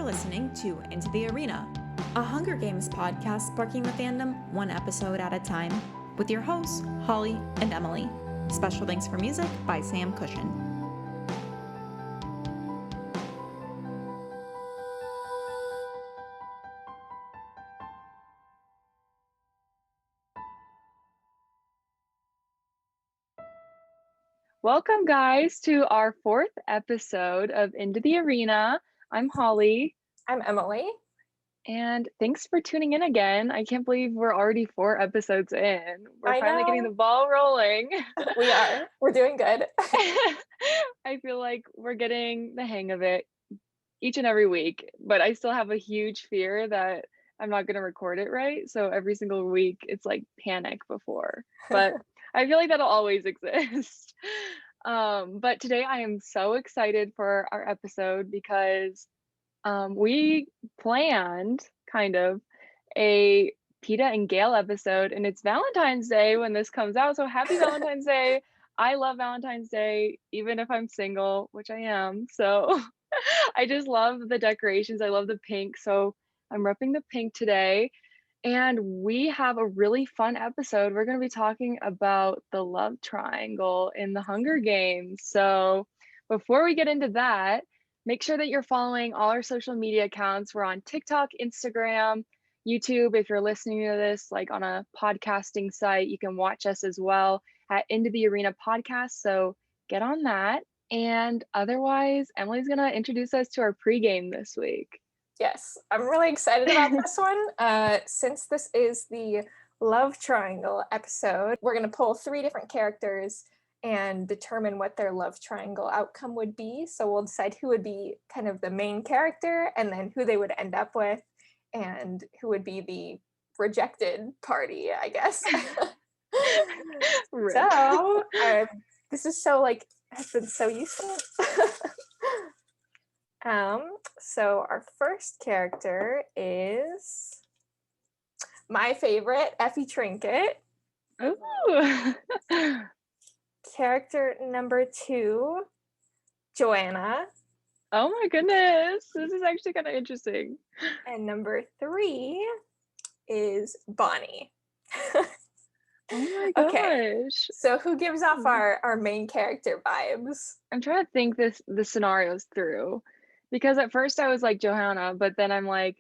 listening to Into the Arena, a Hunger Games podcast sparking the fandom one episode at a time, with your hosts, Holly and Emily. Special thanks for music by Sam Cushion. Welcome, guys, to our fourth episode of Into the Arena. I'm Holly. I'm Emily. And thanks for tuning in again. I can't believe we're already 4 episodes in. We're finally getting the ball rolling. We are. We're doing good. I feel like we're getting the hang of it each and every week, but I still have a huge fear that I'm not going to record it right. So every single week, it's like panic before. But I feel like that'll always exist. But today I am so excited for our episode because we planned kind of a Peeta and Gale episode, and it's Valentine's Day when this comes out. So happy Valentine's Day. I love Valentine's Day, even if I'm single, which I am. So I just love the decorations. I love the pink. So I'm repping the pink today. And we have a really fun episode. We're going to be talking about the love triangle in the Hunger Games. So before we get into that, make sure that you're following all our social media accounts. We're on TikTok, Instagram, YouTube. If you're listening to this like on a podcasting site, you can watch us as well at Into the Arena Podcast. So get on that. And otherwise, Emily's going to introduce us to our pregame this week. Yes, I'm really excited about this one. Since this is the love triangle episode, we're going to pull 3 different characters and determine what their love triangle outcome would be. So we'll decide who would be kind of the main character and then who they would end up with and who would be the rejected party, I guess. So this is so has been so useful. So our first character is my favorite, Effie Trinket. Ooh. Character number 2, Joanna. Oh my goodness, this is actually kind of interesting. And number 3 is Bonnie. Oh my gosh. Okay, so who gives off our main character vibes? I'm trying to think the scenarios through, because at first I was like Johanna, but then I'm like,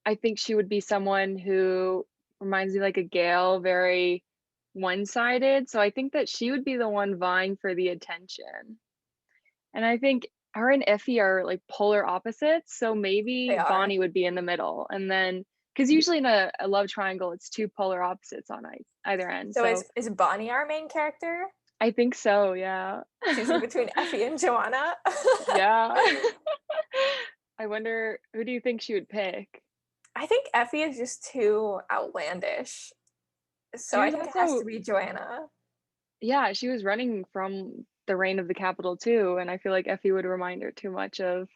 I think she would be someone who reminds me like a Gale, very one-sided. So I think that she would be the one vying for the attention. And I think her and Effie are like polar opposites. So maybe Bonnie would be in the middle. And then, because usually in a love triangle, it's 2 polar opposites on either end. So is Bonnie our main character? I think so, yeah. Choosing between Effie and Joanna. Yeah. I wonder, who do you think she would pick? I think Effie is just too outlandish. So I think it has to be Joanna. Yeah, she was running from the reign of the Capitol too, and I feel like Effie would remind her too much of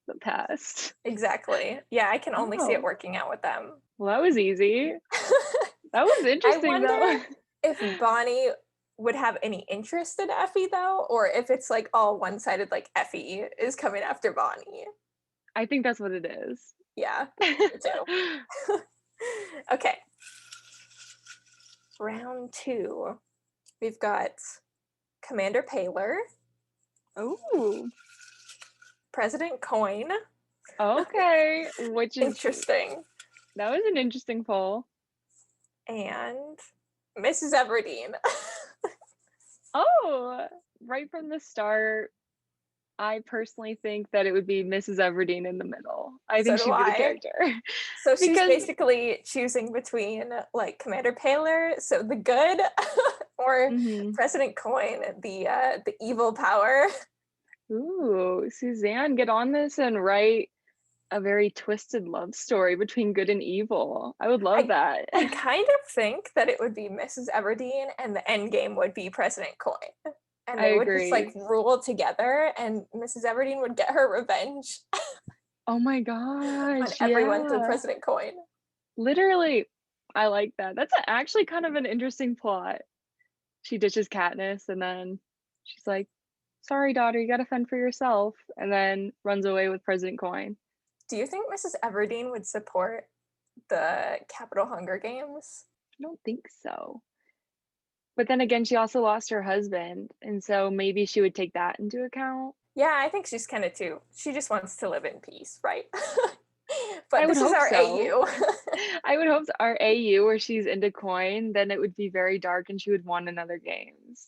the past. Exactly. Yeah, I can only see it working out with them. Well, that was easy. That was interesting. I wonder if Bonnie would have any interest in Effie though, or if it's like all one-sided, like Effie is coming after Bonnie. I think that's what it is. Yeah, me too. Okay. Round 2. We've got Commander Paler. Oh. President Coin. Okay. Which is interesting. That was an interesting poll. And Mrs. Everdeen. Oh, right from the start, I personally think that it would be Mrs. Everdeen in the middle. I think she'd be the character. So she's basically choosing between like Commander Paler, so the good, or President Coin, the evil power. Ooh, Suzanne, get on this and write a very twisted love story between good and evil. I would love that. I kind of think that it would be Mrs. Everdeen and the end game would be President Coin. And they would just like rule together and Mrs. Everdeen would get her revenge. Oh my gosh. On everyone through President Coin. Literally. I like that. That's actually kind of an interesting plot. She ditches Katniss and then she's like, sorry, daughter, you gotta fend for yourself. And then runs away with President Coin. Do you think Mrs. Everdeen would support the Capital Hunger Games? I don't think so. But then again, she also lost her husband, and so maybe she would take that into account. Yeah, I think she's kind of too. She just wants to live in peace, right? But I would this is hope our so. AU. I would hope our AU, where she's into coin, then it would be very dark and she would want another games.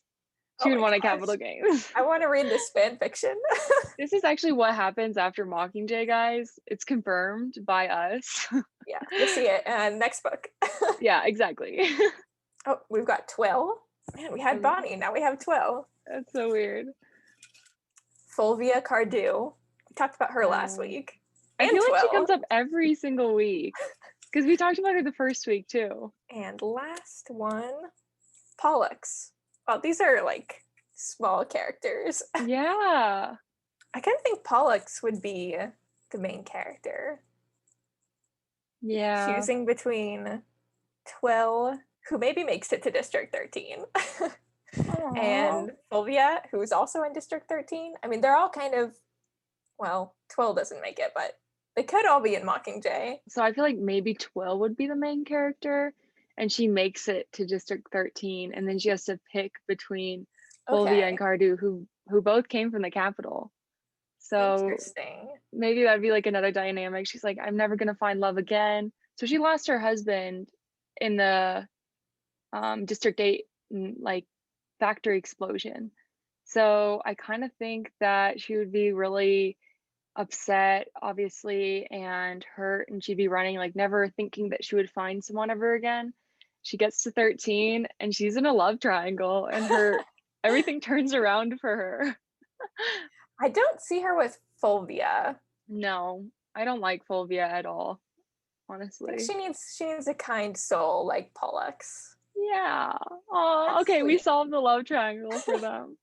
She Oh would my want a gosh. Capital Games. I want to read this fan fiction. This is actually what happens after Mockingjay, guys. It's confirmed by us. Yeah, you'll see it. Next book. Yeah, exactly. Oh, we've got Twill. Man, we had Bonnie. Now we have Twill. That's so weird. Fulvia Cardew. We talked about her last Um, week. I And feel like she Twill. comes up every single week because we talked about her the first week too. And last one, Pollux. Well, these are like small characters. Yeah. I kind of think Pollux would be the main character. Yeah. Choosing between Twill, who maybe makes it to District 13, and Fulvia, who's also in District 13. I mean, they're all kind of, well, Twill doesn't make it, but they could all be in Mockingjay. So I feel like maybe Twill would be the main character and she makes it to District 13 and then she has to pick between Fulvia and Cardew who both came from the capital. So Interesting. maybe that'd be like another dynamic. She's like, I'm never gonna find love again. So she lost her husband in the District 8 like factory explosion. So I kind of think that she would be really upset, obviously, and hurt, and she'd be running, like never thinking that she would find someone ever again. She gets to 13 and she's in a love triangle and her everything turns around for her. I don't see her with Fulvia. No, I don't like Fulvia at all, I honestly. think she needs a kind soul like Pollux. Yeah. Oh, That's okay, we sweet. solved the love triangle for them.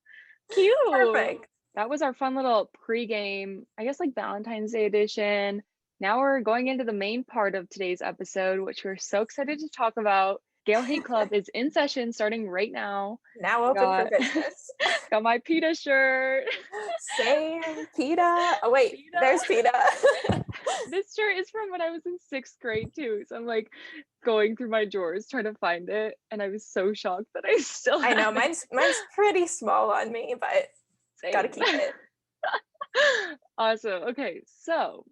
Cute. Perfect. That was our fun little pre-game, I guess like Valentine's Day edition. Now we're going into the main part of today's episode, which we're so excited to talk about. Gale Hate Club is in session starting right now. Now open for business. Got my Peeta shirt. Same, Peeta. Oh wait, Peeta. there's Peeta. This shirt is from when I was in 6th grade too. So I'm like going through my drawers trying to find it. And I was so shocked that I still have I know, it. mine's pretty small on me, but Same. gotta keep it. Awesome. Okay, so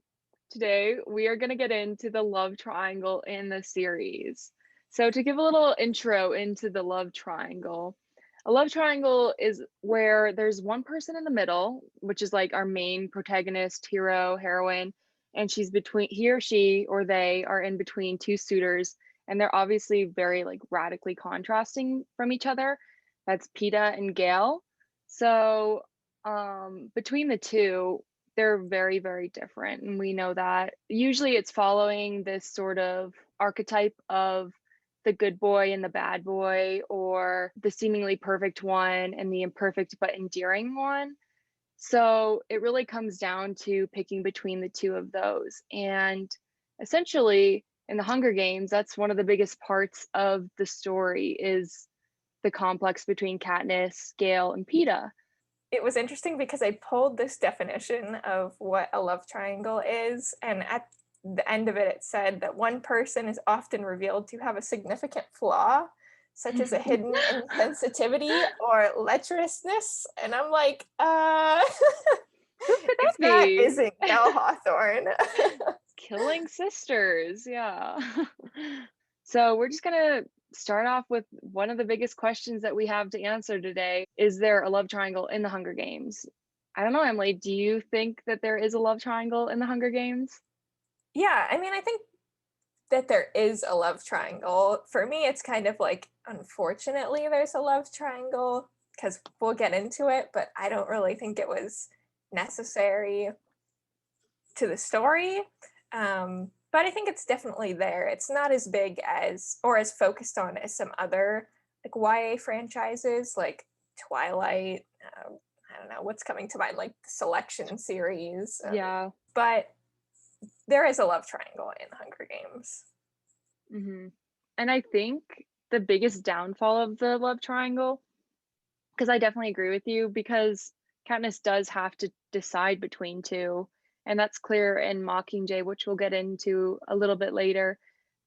today we are going to get into the love triangle in the series. So to give a little intro into the love triangle, a love triangle is where there's one person in the middle, which is like our main protagonist, hero, heroine, and she's between, he or she or they are in between two suitors, and they're obviously very like radically contrasting from each other. That's Peeta and Gale. So between the two, they're very, very different. And we know that usually it's following this sort of archetype of the good boy and the bad boy, or the seemingly perfect one and the imperfect but endearing one. So it really comes down to picking between the two of those. And essentially in the Hunger Games, that's one of the biggest parts of the story is the complex between Katniss, Gale, and Peeta. It was interesting because I pulled this definition of what a love triangle is, and at the end of it, it said that one person is often revealed to have a significant flaw, such as a hidden insensitivity or lecherousness. And I'm like, Who could that that be? isn't Gal Hawthorne. Killing sisters, yeah. So we're just gonna start off with one of the biggest questions that we have to answer today. Is there a love triangle in the Hunger Games? I don't know, Emily, do you think that there is a love triangle in the Hunger Games? Yeah, I mean, I think that there is a love triangle. For me, it's kind of like, unfortunately, there's a love triangle because we'll get into it, but I don't really think it was necessary to the story. But I think it's definitely there. It's not as big as or as focused on as some other like YA franchises like Twilight. I don't know what's coming to mind, like the Selection series. Yeah. But there is a love triangle in Hunger Games. Mm-hmm. And I think the biggest downfall of the love triangle, because I definitely agree with you, because Katniss does have to decide between two, And that's clear in Mockingjay, which we'll get into a little bit later.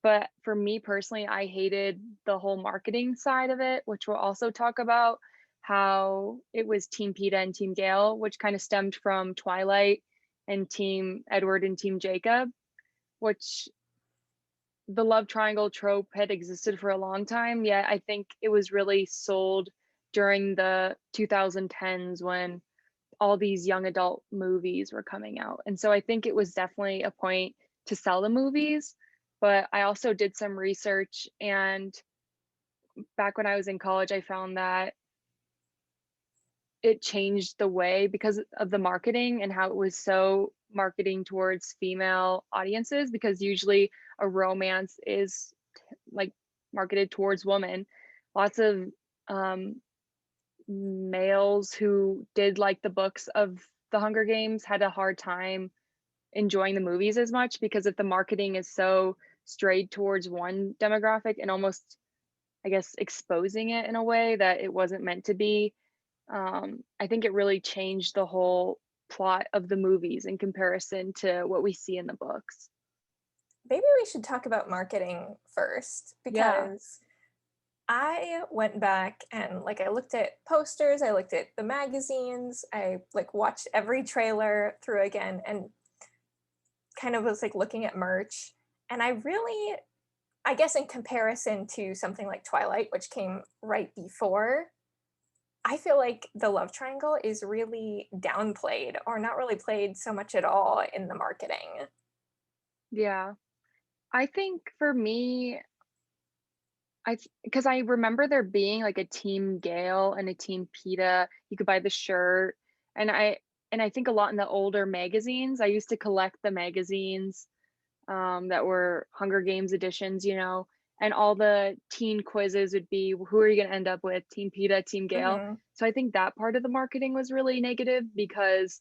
But for me personally, I hated the whole marketing side of it, which we'll also talk about, how it was Team Peeta and Team Gale, which kind of stemmed from Twilight and Team Edward and Team Jacob, which the love triangle trope had existed for a long time, yet I think it was really sold during the 2010s when all these young adult movies were coming out. And so I think it was definitely a point to sell the movies. But I also did some research, and back when I was in college, I found that it changed the way because of the marketing and how it was so marketing towards female audiences, because usually a romance is like marketed towards women. Lots of males who did like the books of the Hunger Games had a hard time enjoying the movies as much, because if the marketing is so strayed towards one demographic and almost, I guess, exposing it in a way that it wasn't meant to be, I think it really changed the whole plot of the movies in comparison to what we see in the books. Maybe we should talk about marketing first, Yeah. because I went back and like I looked at posters, I looked at the magazines, I like watched every trailer through again and kind of was like looking at merch. And I really, I guess in comparison to something like Twilight, which came right before, I feel like the love triangle is really downplayed or not really played so much at all in the marketing. Yeah. I think for me, because I remember there being like a Team Gale and a Team Peeta. You could buy the shirt, and I think a lot in the older magazines. I used to collect the magazines that were Hunger Games editions, and all the teen quizzes would be, who are you going to end up with, Team Peeta, Team Gale? Mm-hmm. So I think that part of the marketing was really negative, because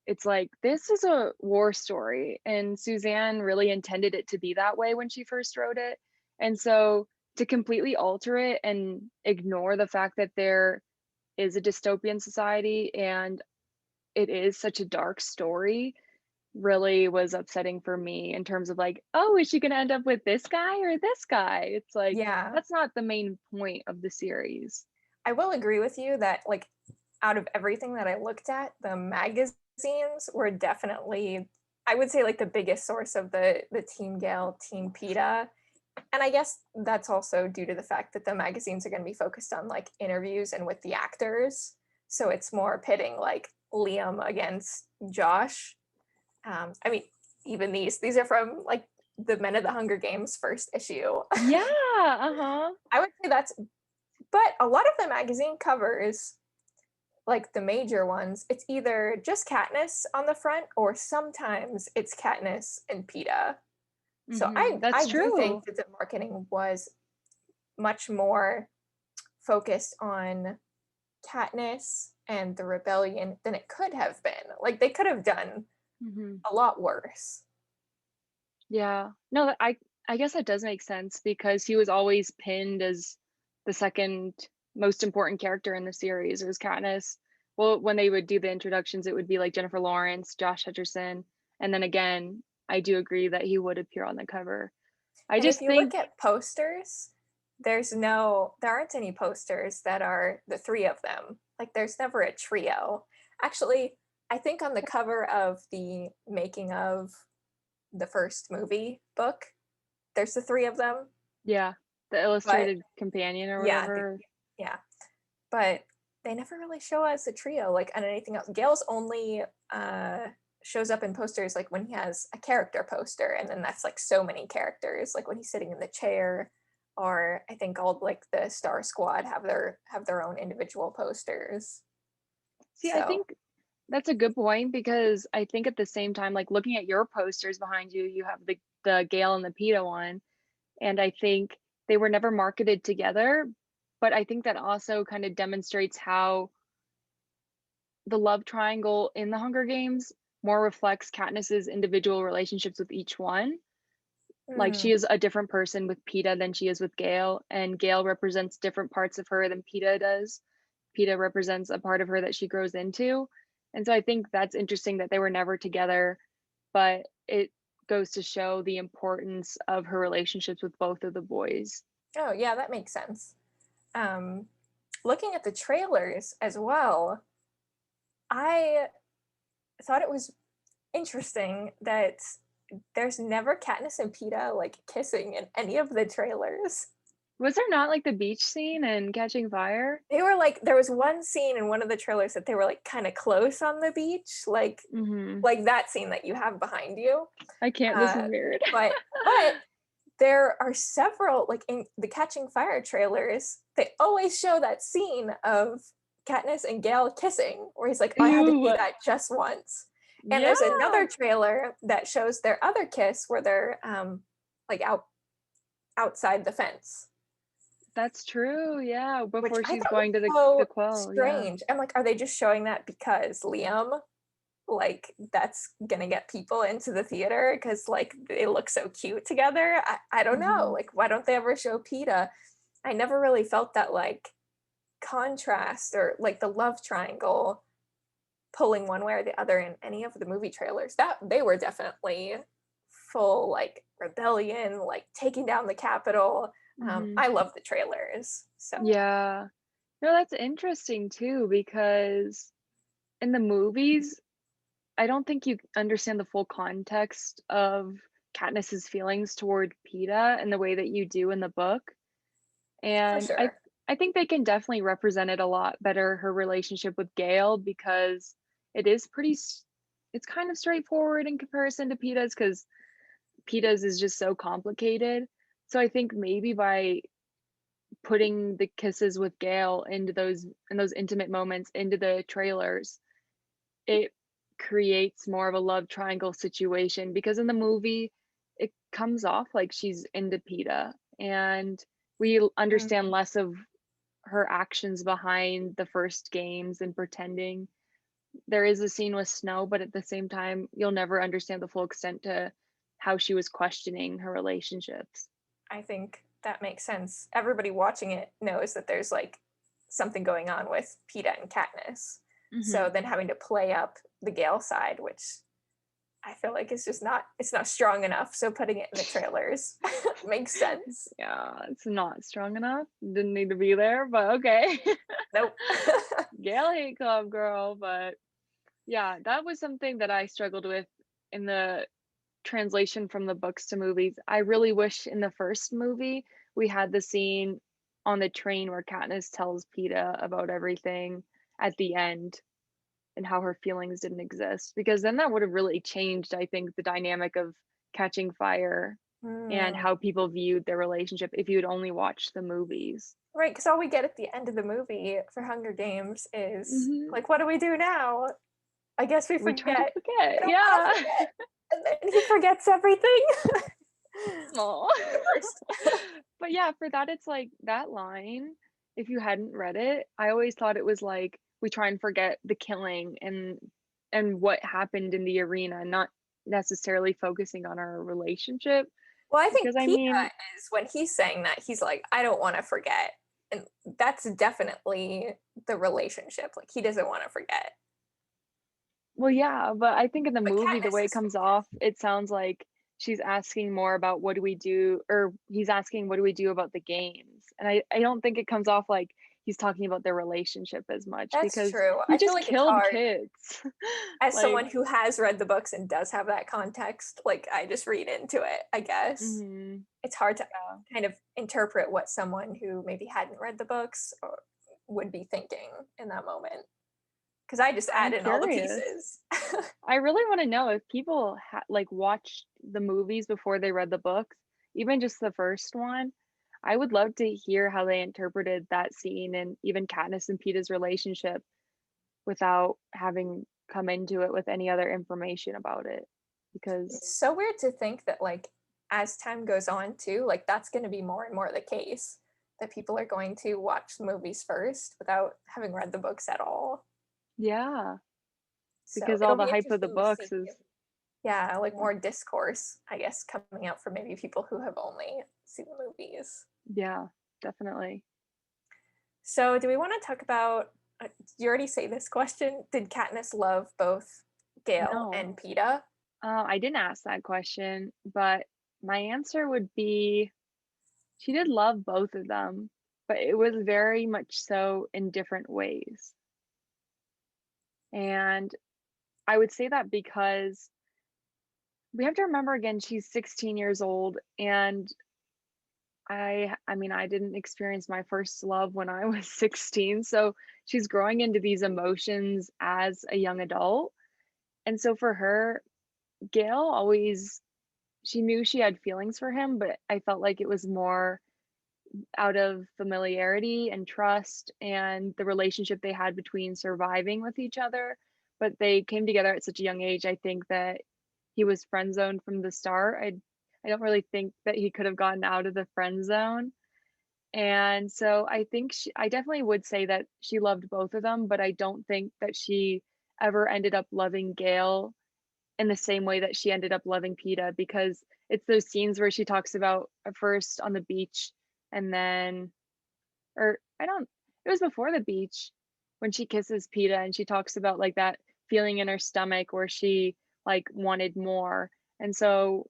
it's like, this is a war story, and Suzanne really intended it to be that way when she first wrote it. And so to completely alter it and ignore the fact that there is a dystopian society and it is such a dark story really was upsetting for me, in terms of like, oh, is she going to end up with this guy or this guy? It's like, Yeah, that's not the main point of the series. I will agree with you that like out of everything that I looked at, the magazines were definitely, I would say, like the biggest source of the Team Gale, Team Peeta. And I guess that's also due to the fact that the magazines are going to be focused on like interviews and with the actors. So it's more pitting like Liam against Josh. I mean, even these are from like the Men of the Hunger Games first issue. Yeah, uh-huh. I would say that's, but a lot of the magazine covers, like the major ones, it's either just Katniss on the front or sometimes it's Katniss and Peeta. So I That's do true. think that the marketing was much more focused on Katniss and the rebellion than it could have been. Like they could have done a lot worse. Yeah. No, I guess that does make sense, because he was always pinned as the second most important character in the series. It was Katniss. Well, when they would do the introductions, it would be like Jennifer Lawrence, Josh Hutcherson, and then again, I do agree that he would appear on the cover. I And if just you look think, at posters, there aren't any posters that are the three of them. Like there's never a trio. Actually, I think on the cover of the making of the first movie book, there's the three of them. yeah, the illustrated companion or Yeah, whatever. yeah. But they never really show us a trio like on anything else. Gale's only shows up in posters like when he has a character poster, and then that's like so many characters, like when he's sitting in the chair, or I think all like the Star Squad have their own individual posters. See, I So think that's a good point, because I think at the same time, like looking at your posters behind you, you have the Gale and the Peeta one, and I think they were never marketed together. But I think that also kind of demonstrates how the love triangle in the Hunger Games more reflects Katniss's individual relationships with each one. Like, she is a different person with Peeta than she is with Gale, and Gale represents different parts of her than Peeta does. Peeta represents a part of her that she grows into. And so I think that's interesting that they were never together. but it goes to show the importance of her relationships with both of the boys. Oh, yeah, that makes sense. Looking at the trailers as well, I thought it was interesting that there's never Katniss and Peeta like kissing in any of the trailers. Was there not like the beach scene in Catching Fire? They were like, there was one scene in one of the trailers that they were like kind of close on the beach, like Hmm. that scene that you have behind you. I can't. This is Uh, weird. but there are several, like in the Catching Fire trailers, they always show that scene of Katniss and Gale kissing, where he's like, "Oh, I had to do Ew. that just once." And Yeah, there's another trailer that shows their other kiss where they're like outside the fence, that's true. Yeah, which before I she's thought was going to the so quell. Yeah. strange. I'm like, are they just showing that because Liam, like, that's gonna get people into the theater because like they look so cute together? I don't know. Hmm. Like, why don't they ever show Peeta? I never really felt that like contrast or like the love triangle pulling one way or the other in any of the movie trailers. That they were definitely full like rebellion, like taking down the Capitol. Hmm. I love the trailers. So Yeah. No, that's interesting too, because in the movies, I don't think you understand the full context of Katniss's feelings toward Peeta in the way that you do in the book. for And I sure. I think they can definitely represent it a lot better, her relationship with Gale, because it is it's kind of straightforward in comparison to Peeta's, because Peeta's is just so complicated. So I think maybe by putting the kisses with Gale into those intimate moments into the trailers, it creates more of a love triangle situation, because in the movie it comes off like she's into Peeta, and we understand Mhm. less of her actions behind the first games and pretending. There is a scene with Snow, but at the same time you'll never understand the full extent to how she was questioning her relationships. I think that makes sense. Everybody watching it knows that there's like something going on with Peeta and Katniss. So Hmm. then having to play up the Gale side, which I feel like it's just not it's not strong enough. So putting it in the trailers makes sense. Yeah, it's not strong enough. Didn't need to be there, but okay. Nope. Gale hate club girl, but yeah, that was something that I struggled with in the translation from the books to movies. I really wish in the first movie we had the scene on the train where Katniss tells Peeta about everything at the end and how her feelings didn't exist, because then that would have really changed, I think, the dynamic of Catching Fire and Hmm. how people viewed their relationship if you had only watched the movies. Right, because all we get at the end of the movie for Hunger Games is Hmm. like, what do we do now? I guess we We try to forget. I forget. don't want Yeah. to forget. And then he forgets everything. Aw. The worst. But yeah, for that, it's like that line, if you hadn't read it, I always thought it was like we try and forget the killing and what happened in the arena, not necessarily focusing on our relationship. Well, I think Because I Peeta mean, is when he's saying that, he's like, I don't want to forget. And that's definitely the relationship. Like, he doesn't want to forget. well, yeah, but I think in the But movie, the Katniss way it is comes off, it sounds like she's asking more about what do we do, or he's asking what do we do about the games. And I don't think it comes off like he's talking about their relationship as much, That's because true. he I feel just like it's killed hard kids. as Like, someone who has read the books and does have that context. Like, I just read into it, I guess. mhm, It's hard to yeah. kind of interpret what someone who maybe hadn't read the books or would be thinking in that moment. Because I just add I'm in all the curious. pieces. I really want to know if people like watched the movies before they read the books, even just the first one. I would love to hear how they interpreted that scene and even Katniss and Peeta's relationship without having come into it with any other information about it. Because It's so weird to think that, like, as time goes on, too, like, that's going to be more and more the case that people are going to watch the movies first without having read the books at all. yeah, So because all it'll the be hype of the interesting to see. books is Yeah, like yeah, more discourse, I guess, coming out from maybe people who have only seen the movies. yeah, definitely. So, do we want to talk about? Did you already say this question? Did Katniss love both Gale No. and Peeta? I didn't ask that question, but my answer would be she did love both of them, but it was very much so in different ways. And I would say that because we have to remember again, she's 16 years old, and I mean, I didn't experience my first love when I was 16, so she's growing into these emotions as a young adult. And so for her, Gail always she knew she had feelings for him, but I felt like it was more out of familiarity and trust and the relationship they had between surviving with each other. But they came together at such a young age. I think that he was friend zoned from the start. I don't really think that he could have gotten out of the friend zone. And so I think I definitely would say that she loved both of them, but I don't think that she ever ended up loving Gail in the same way that she ended up loving Peeta, because it's those scenes where she talks about at first on the beach, and then or I don't it was before the beach when she kisses Peeta and she talks about like that feeling in her stomach where she like wanted more. And so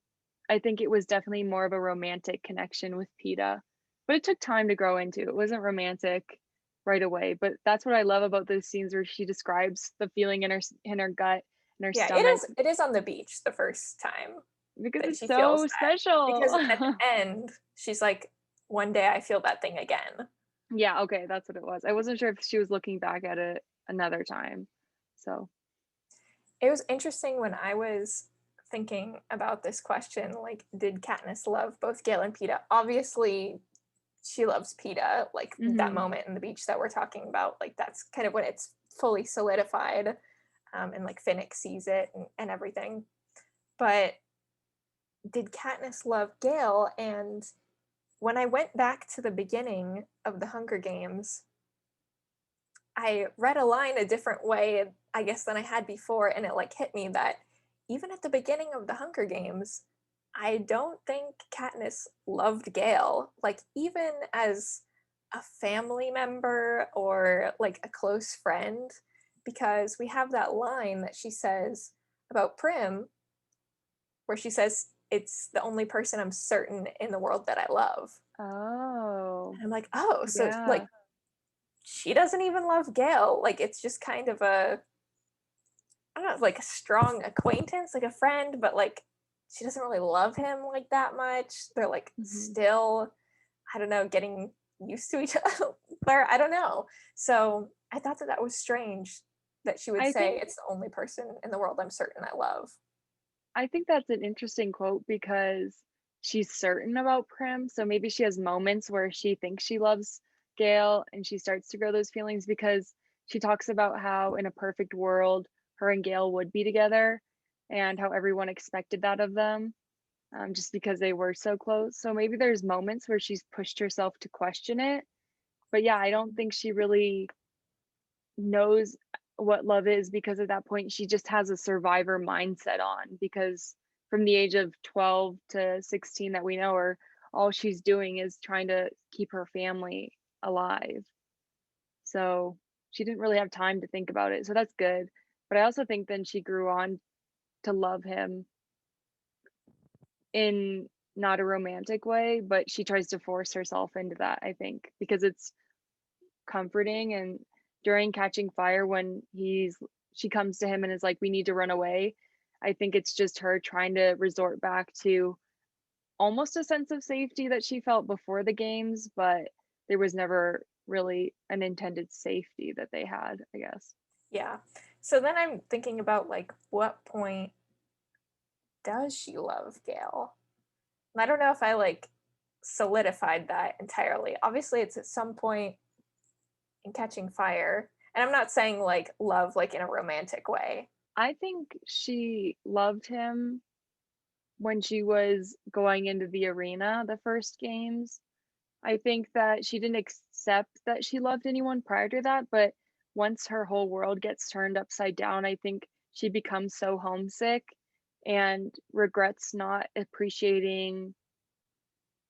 I think it was definitely more of a romantic connection with Peeta. But it took time to grow into. It wasn't romantic right away. But that's what I love about those scenes where she describes the feeling in her gut and her Yeah, stomach, it is on the beach the first time because that it's she feels so that. special. Because at the end, she's like, one day I feel that thing again. Yeah, okay, that's what it was. I wasn't sure if she was looking back at it another time. So, It was interesting when I was thinking about this question, like, did Katniss love both Gale and Peeta? Obviously, she loves Peeta, like that mhm. moment in the beach that we're talking about, like that's kind of when it's fully solidified, and like Finnick sees it and everything. But did Katniss love Gale? And when I went back to the beginning of the Hunger Games, I read a line a different way, I guess, than I had before, and it like hit me that even at the beginning of the Hunger Games, I don't think Katniss loved Gale. Like even as a family member or like a close friend, because we have that line that she says about Prim, where she says, "It's the only person I'm certain in the world that I love." Oh, And I'm like, oh, so like yeah. she doesn't even love Gale. Like it's just kind of a, I don't know, like a strong acquaintance, like a friend, but like she doesn't really love him like that much. They're like Mhm. still, I don't know, getting used to each other. I don't know. So I thought that that was strange that she would I say think it's the only person in the world I'm certain I love. I think that's an interesting quote because she's certain about Prim, so maybe she has moments where she thinks she loves Gale and she starts to grow those feelings because she talks about how in a perfect world her and Gale would be together and how everyone expected that of them, just because they were so close. So maybe there's moments where she's pushed herself to question it. But yeah, I don't think she really knows what love is, because at that point she just has a survivor mindset on, because from the age of 12 to 16 that we know her, all she's doing is trying to keep her family alive. So she didn't really have time to think about it, so that's good. But I also think then she grew on to love him in not a romantic way, but she tries to force herself into that, I think, because it's comforting. And during Catching Fire, when she comes to him and is like, we need to run away, I think it's just her trying to resort back to almost a sense of safety that she felt before the games, but there was never really an intended safety that they had, I guess. Yeah. So then I'm thinking about like what point does she love Gale? And I don't know if I like solidified that entirely. Obviously, it's at some point in Catching Fire. And I'm not saying like love like in a romantic way. I think she loved him when she was going into the arena the first games. I think that she didn't accept that she loved anyone prior to that, but once her whole world gets turned upside down, I think she becomes so homesick and regrets not appreciating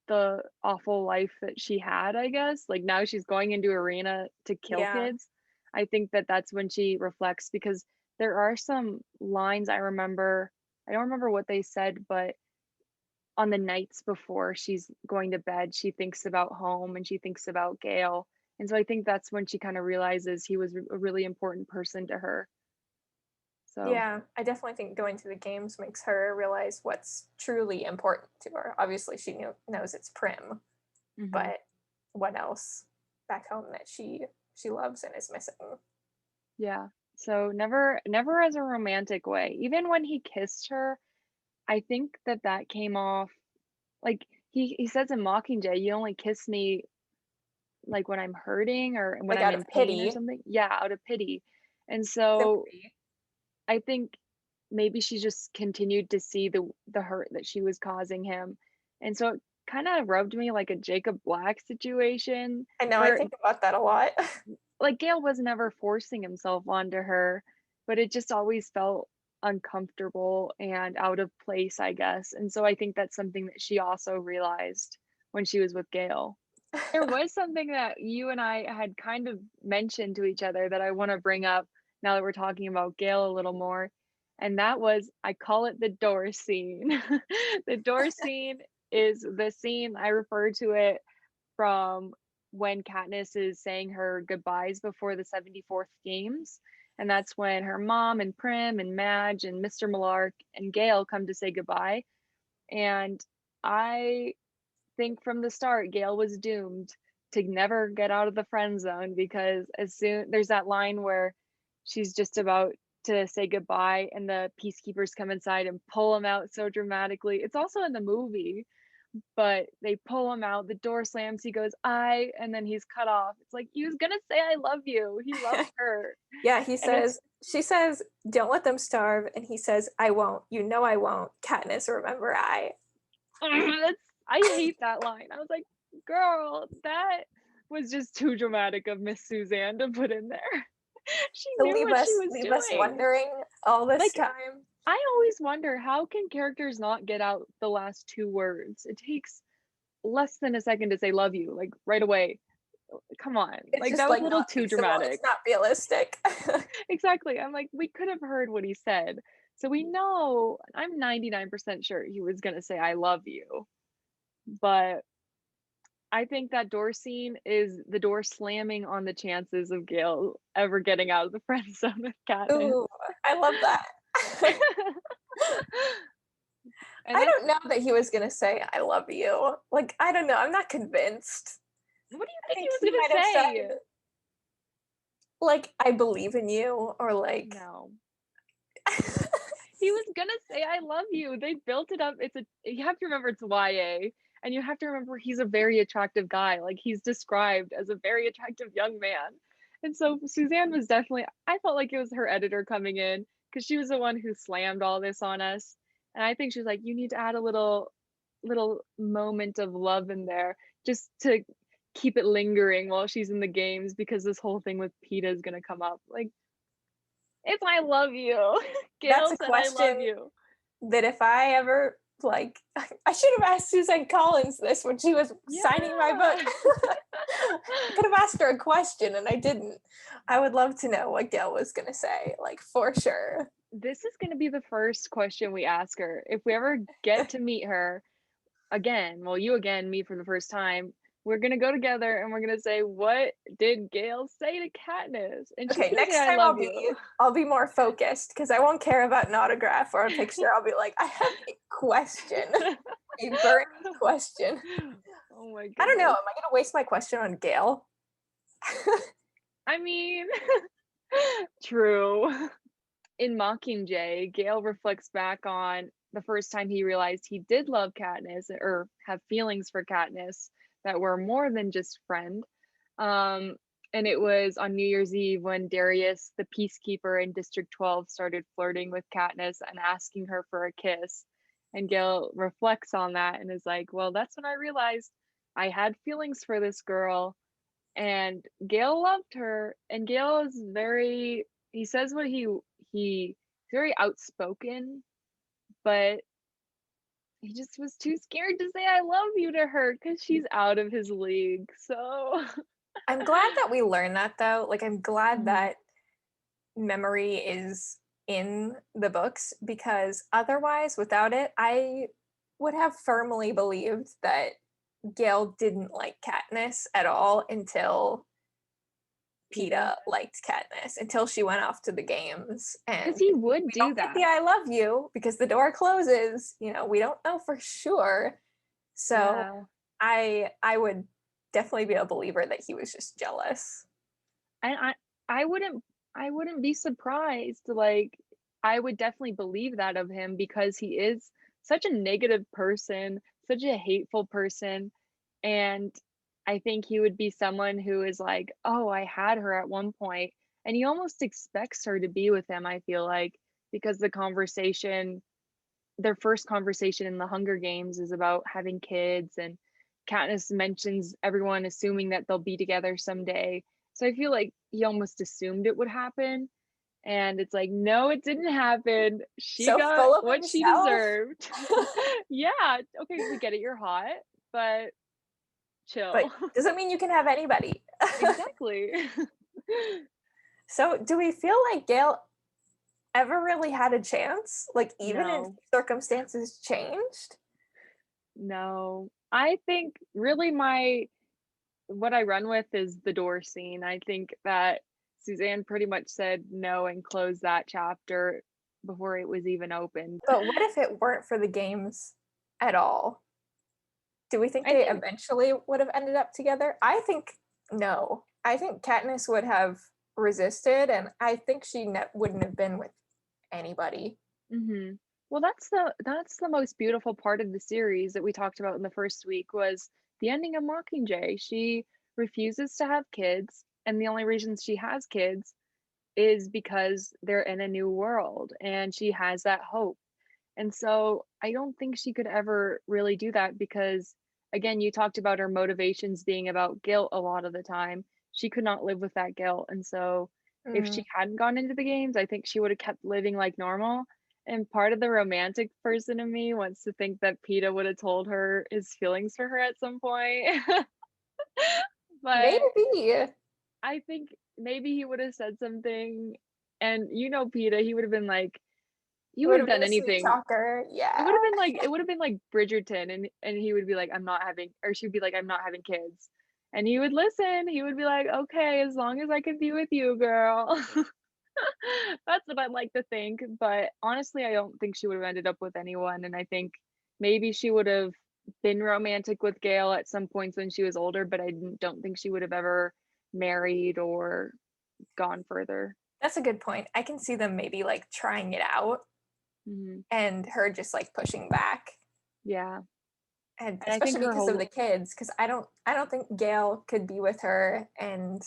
the awful life that she had, I guess. Like now she's going into arena to kill Yeah. kids. I think that that's when she reflects, because there are some lines I remember, I don't remember what they said, but on the nights before she's going to bed, she thinks about home and she thinks about Gale. And so I think that's when she kind of realizes he was a really important person to her. So Yeah, I definitely think going to the games makes her realize what's truly important to her. Obviously, she knows it's Prim, mhm. but what else back home that she loves and is missing? Yeah. So never as a romantic way. Even when he kissed her, I think that came off like he says in Mockingjay, "You only kiss me like when I'm hurting or when Like I'm out in of pain or pity, something." Yeah, out of pity. And so sympathy. I think maybe she just continued to see the hurt that she was causing him. And so it kind of rubbed me like a Jacob Black situation I know, I where think about that a lot. like Gale was never forcing himself onto her, but it just always felt uncomfortable and out of place, I guess. And so I think that's something that she also realized when she was with Gale. There was something that you and I had kind of mentioned to each other that I want to bring up now that we're talking about Gale a little more. And that was, I call it the door scene. The door scene is the scene I refer to it from when Katniss is saying her goodbyes before the 74th games. And that's when her mom and Prim and Madge and Mr. Malark and Gale come to say goodbye. And I think from the start, Gale was doomed to never get out of the friend zone because as soon there's that line where she's just about to say goodbye and the peacekeepers come inside and pull him out so dramatically. It's also in the movie, but they pull him out, the door slams, he goes, "I," and then he's cut off. It's like he was gonna say I love you. He loves her. Yeah, And it's she says, "Don't let them starve," and he says, "I won't. You know I won't. Katniss, remember I." that's I hate that line. I was like, girl, that was just too dramatic of Miss Suzanne to put in there. She To knew what she was leave us doing. wondering all this Like, time. I always wonder how can characters not get out the last two words? It takes less than a second to say love you, like right away. Come on. It's Like just that was like a little not too feasible. dramatic. It's not realistic. Exactly. I'm like, we could have heard what he said. So we know, I'm 99% sure he was going to say, I love you. But I think that door scene is the door slamming on the chances of Gale ever getting out of the friend zone with Katniss. Ooh, I love that. And I that's, don't know that he was gonna say "I love you." Like, I don't know. I'm not convinced. what do you I think he think was he going might to have say? said, like, "I believe in you," or like, No. He was gonna say I love you. They built it up. You have to remember it's YA, and you have to remember he's a very attractive guy. Like he's described as a very attractive young man. And so Suzanne was definitely, I felt like it was her editor coming in because she was the one who slammed all this on us. And I think she was like, you need to add a little moment of love in there just to keep it lingering while she's in the games because this whole thing with Peeta is gonna come up. Like, it's I love you. that's Gail a said I question love you. that if I ever like, I should have asked Suzanne Collins this when she was signing my book. Yeah. I could have asked her a question and I didn't. I would love to know what Gail was gonna say, like for sure. This is going to be the first question we ask her. If we ever get to meet her again, well, you again meet for the first time, we're going to go together and we're going to say, what did Gail say to Katniss? And she's Okay, going to say, next I time love you. I'll be more focused because I won't care about an autograph or a picture. I'll be like, I have a question, a burning question. Oh my I don't know. Am goodness. I gonna waste my question on Gail? I mean, true. In Mockingjay, Gale reflects back on the first time he realized he did love Katniss or have feelings for Katniss that were more than just friend. Um, and it was on New Year's Eve when Darius, the peacekeeper in District 12, started flirting with Katniss and asking her for a kiss. And Gale reflects on that and is like, well, that's when I realized I had feelings for this girl. And Gale loved her. And Gale is he says what he's very outspoken, but he just was too scared to say I love you to her because she's out of his league. So I'm glad that we learned that though. Like I'm glad Mhm. that memory is in the books, because otherwise, without it, I would have firmly believed that Gale didn't like Katniss at all until Peeta liked Katniss, until she went off to the games. And Because he would we do don't get that. the I love you because the door closes, we don't know for sure. So Yeah. I would definitely be a believer that he was just jealous. And I wouldn't be surprised. Like, I would definitely believe that of him because he is such a negative person, such a hateful person. And I think he would be someone who is like, oh, I had her at one point, and he almost expects her to be with him, I feel like, because their first conversation in the Hunger Games is about having kids, and Katniss mentions everyone assuming that they'll be together someday. So I feel like he almost assumed it would happen. And it's like, no, it didn't happen. She So got full of what she himself. deserved. Yeah, okay, we get it, you're hot, but chill. But doesn't mean you can have anybody. Exactly. So do we feel like Gale ever really had a chance? Like, even if No. circumstances changed? No. I think really what I run with is the door scene. I think that Suzanne pretty much said no and closed that chapter before it was even opened. But what if it weren't for the games at all? Do we think I they think eventually would have ended up together? I think no. I think Katniss would have resisted, and I think she wouldn't have been with anybody. Mm-hmm. Well, that's the most beautiful part of the series that we talked about in the first week was the ending of Mockingjay. She refuses to have kids, and the only reason she has kids is because they're in a new world, and she has that hope. And so I don't think she could ever really do that because, again, you talked about her motivations being about guilt a lot of the time. She could not live with that guilt. And so if she hadn't gone into the games, I think she would have kept living like normal. And part of the romantic person in me wants to think that Peeta would have told her his feelings for her at some point. But Maybe. I think maybe he would have said something, and Peeta, he would have been like, he would Would have have been done a sweet anything. talker. Yeah. It would have been like Bridgerton, and he would be like, I'm not having, or she'd be like, I'm not having kids. And he would listen. He would be like, okay, as long as I can be with you, girl. That's what I'd like to think. But honestly, I don't think she would have ended up with anyone. And I think maybe she would have been romantic with Gale at some points when she was older, but I don't think she would have ever married or gone further. That's a good point. I can see them maybe like trying it out Mhm. and her just like pushing back. Yeah. And And I think especially her because of whole the kids, because I don't think Gale could be with her and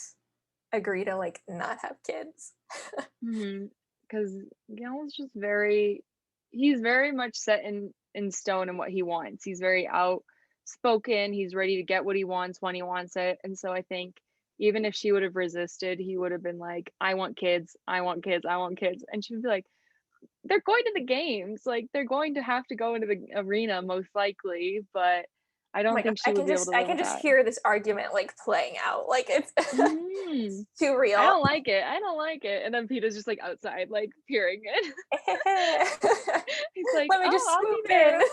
agree to like not have kids. because Galen's just he's very much set in stone in what he wants. He's very outspoken. He's ready to get what he wants when he wants it. And so I think even if she would have resisted, he would have been like, I want kids, I want kids, I want kids. And she would be like, they're going to the games. Like, they're going to have to go into the arena most likely, but I Oh don't my God, think she would be able to I live can with just that. hear this argument like playing out. Like it's Mhm. too real. I don't like it. I don't like it. And then Peeta's just like outside, like peering in. He's like, Let me oh, just I'll be swoop there. in.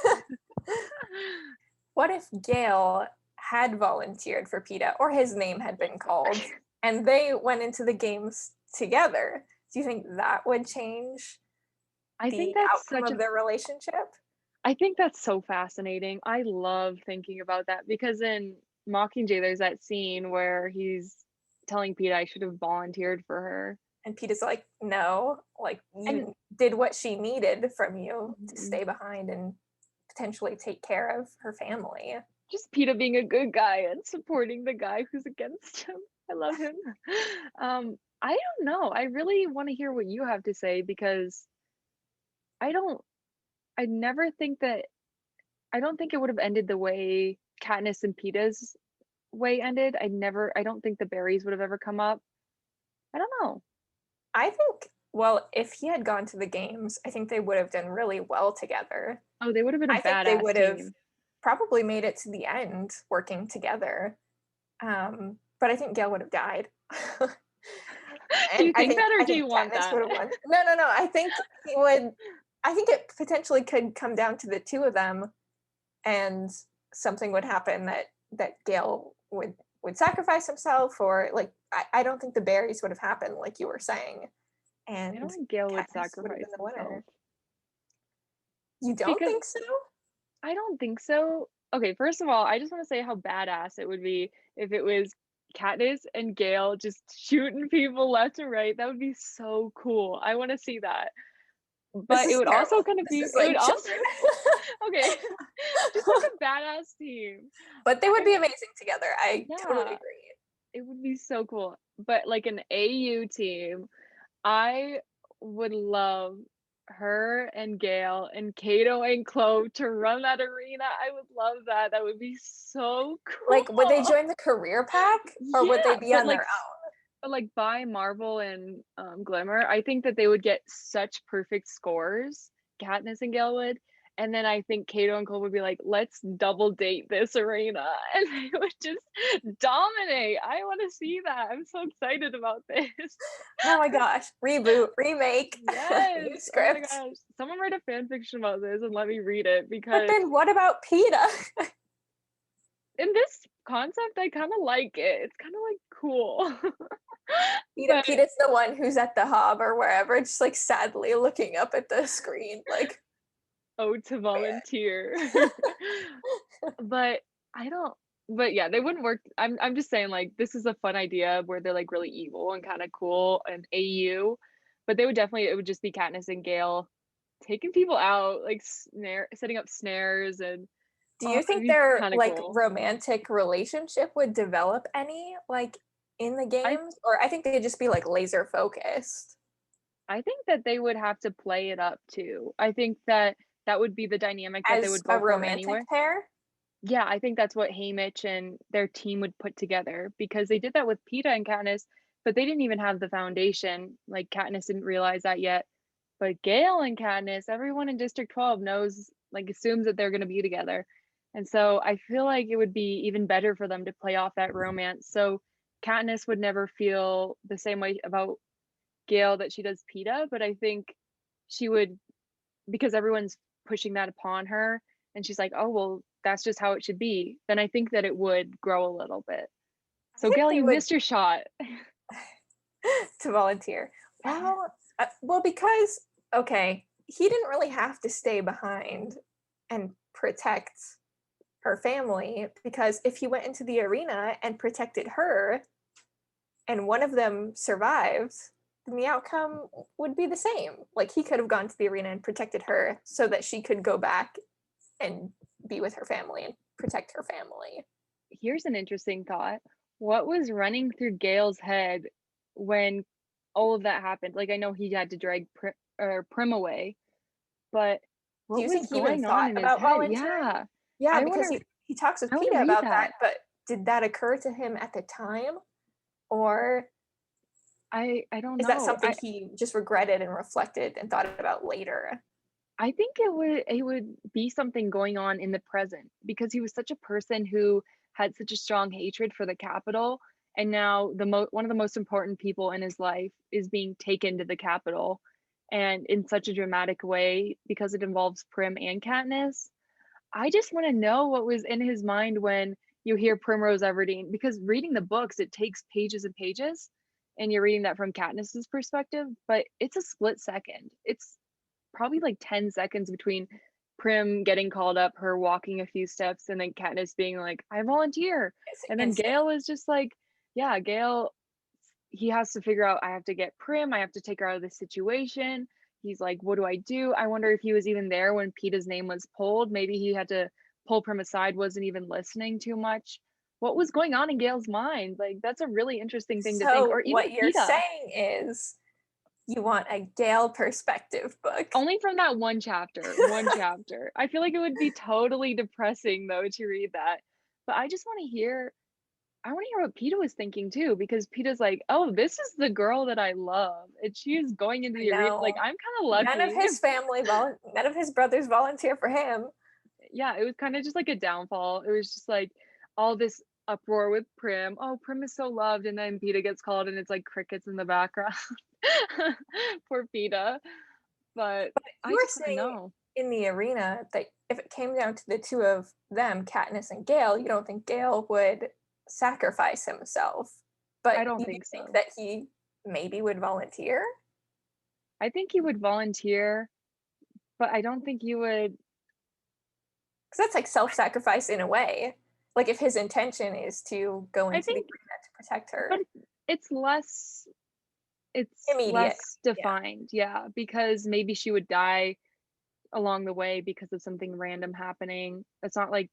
What if Gale had volunteered for Peeta, or his name had been called, and they went into the games together? Do you think that would change I the think that's outcome of their relationship? I think that's so fascinating. I love thinking about that because in Mockingjay, there's that scene where he's telling Peeta I should have volunteered for her. And Peeta's like, no, like And you did what she needed from you to Mhm. stay behind and potentially take care of her family. Just Peeta being a good guy and supporting the guy who's against him. I love him. I don't know. I really want to hear what you have to say because I don't I never think that I don't think it would have ended the way Katniss and Peeta's way ended. I don't think the berries would have ever come up. I don't know. I think, well, if he had gone to the games, I think they would have done really well together. Oh, they would have been a I think they badass would have team. probably made it to the end working together. But I think Gale would have died. Do you I think that, or do you think want Katniss that? would have won. No. I think he would. I think it potentially could come down to the two of them, and something would happen that Gale would sacrifice himself, or like I don't think the berries would have happened, like you were saying, and I don't think Gale would Katniss would have sacrifice been the winner. himself. You don't Because think so? I don't think so. Okay, first of all, I just want to say how badass it would be if it was Katniss and Gale just shooting people left and right. That would be so cool. I want to see that. This But it is would terrible. also kind of be, This is it like would also, children. okay, just like a badass team. But they would be amazing together. I totally Yeah, agree. it would be so cool. But like an AU team, I would love her and Gale and Cato and Clove to run that arena. I would love that. That would be so Like, would they cool. join the career pack, or would they Yeah, be on their own? but like by Marvel and Glimmer, I think that they would get such perfect scores. Katniss and Gale would. And then I think Cato and Cole would be like, let's double date this arena. And they would just dominate. I want to see that. I'm so excited about this. Oh my gosh. Reboot, remake, Yes. new Oh my script. gosh. Someone write a fan fiction about this and let me read it, But because then what about Peeta? in this concept, I kind of like it. It's kind of like cool. Peeta, But Peeta's the one who's at the hub or wherever, just like sadly looking up at the screen, like, oh, to volunteer. But I don't, but yeah, they wouldn't work. I'm just saying, like, this is a fun idea where they're like really evil and kind of cool and AU, but they would definitely, it would just be Katniss and Gale taking people out, like setting up snares, and do oh, you it'd think be their kind of like cool. romantic relationship would develop any like in the I games? Or I think they'd just be like laser focused. I think that they would have to play it up too. I think that that would be the dynamic that they As would a go for anyway. romantic pair? Yeah, I think that's what Haymitch and their team would put together, because they did that with Peeta and Katniss, but they didn't even have the foundation. Like Katniss didn't realize that yet. But Gale and Katniss, everyone in District 12 knows, like assumes that they're going to be together. And so I feel like it would be even better for them to play off that romance. So Katniss would never feel the same way about Gale that she does Peeta, but I think she would, because everyone's pushing that upon her and she's like, oh well, that's just how it should be, then I think that it would grow a little bit. I So think Gale, they you would missed your shot. to volunteer. Well, because okay, he didn't really have to stay behind and protect her family, because if he went into the arena and protected her and one of them survived, then the outcome would be the same. Like he could have gone to the arena and protected her so that she could go back and be with her family and protect her family. Here's an interesting thought. What was running through Gale's head when all of that happened? Like I know he had to drag Prim away, but Do what you was think he even going on thought in his about head? volunteering? Yeah. Yeah, I because want to he talks with I want to Peeta read about that, that. but did that occur to him at the time? Or I don't is that know. something he just regretted and reflected and thought about later? I think it would be something going on in the present, because he was such a person who had such a strong hatred for the Capitol, and now one of the most important people in his life is being taken to the Capitol, and in such a dramatic way because it involves Prim and Katniss. I just want to know what was in his mind when you hear Primrose Everdeen, because reading the books, it takes pages and pages, and you're reading that from Katniss's perspective, but it's a split second. It's probably like 10 seconds between Prim getting called up, her walking a few steps, and then Katniss being like, I volunteer. It's And then instant. Gale is just like, yeah, Gale, he has to figure out, I have to get Prim, I have to take her out of this situation. He's like, what do I do? I wonder if he was even there when Peeta's name was pulled. Maybe he had to pull Prim aside, wasn't even listening too much. What was going on in Gale's mind? Like, that's a really interesting thing to think. So Or even what you're Peeta. saying is you want a Gale perspective book. Only from that one chapter. I feel like it would be totally depressing though to read that. But I just want to hear, I want to hear what Peeta was thinking too, because Peeta's like, oh, this is the girl that I love. And she is going into the arena. Like, No, I'm kind of none of lucky. his family, none of his brothers volunteer for him. Yeah, it was kind of just like a downfall. It was just like all this uproar with Prim. Oh, Prim is so loved, and then Peeta gets called, and it's like crickets in the background. Poor Peeta. But I You were just don't saying know. in the arena that if it came down to the two of them, Katniss and Gale, you don't think Gale would sacrifice himself, but I don't you think think so. that he maybe would volunteer? I think he would volunteer, but I don't think he would. Because that's like self-sacrifice in a way. Like if his intention is to go I into the think, arena to protect her. but it's less Immediate. defined, yeah, because maybe she would die along the way because of something random happening. It's not like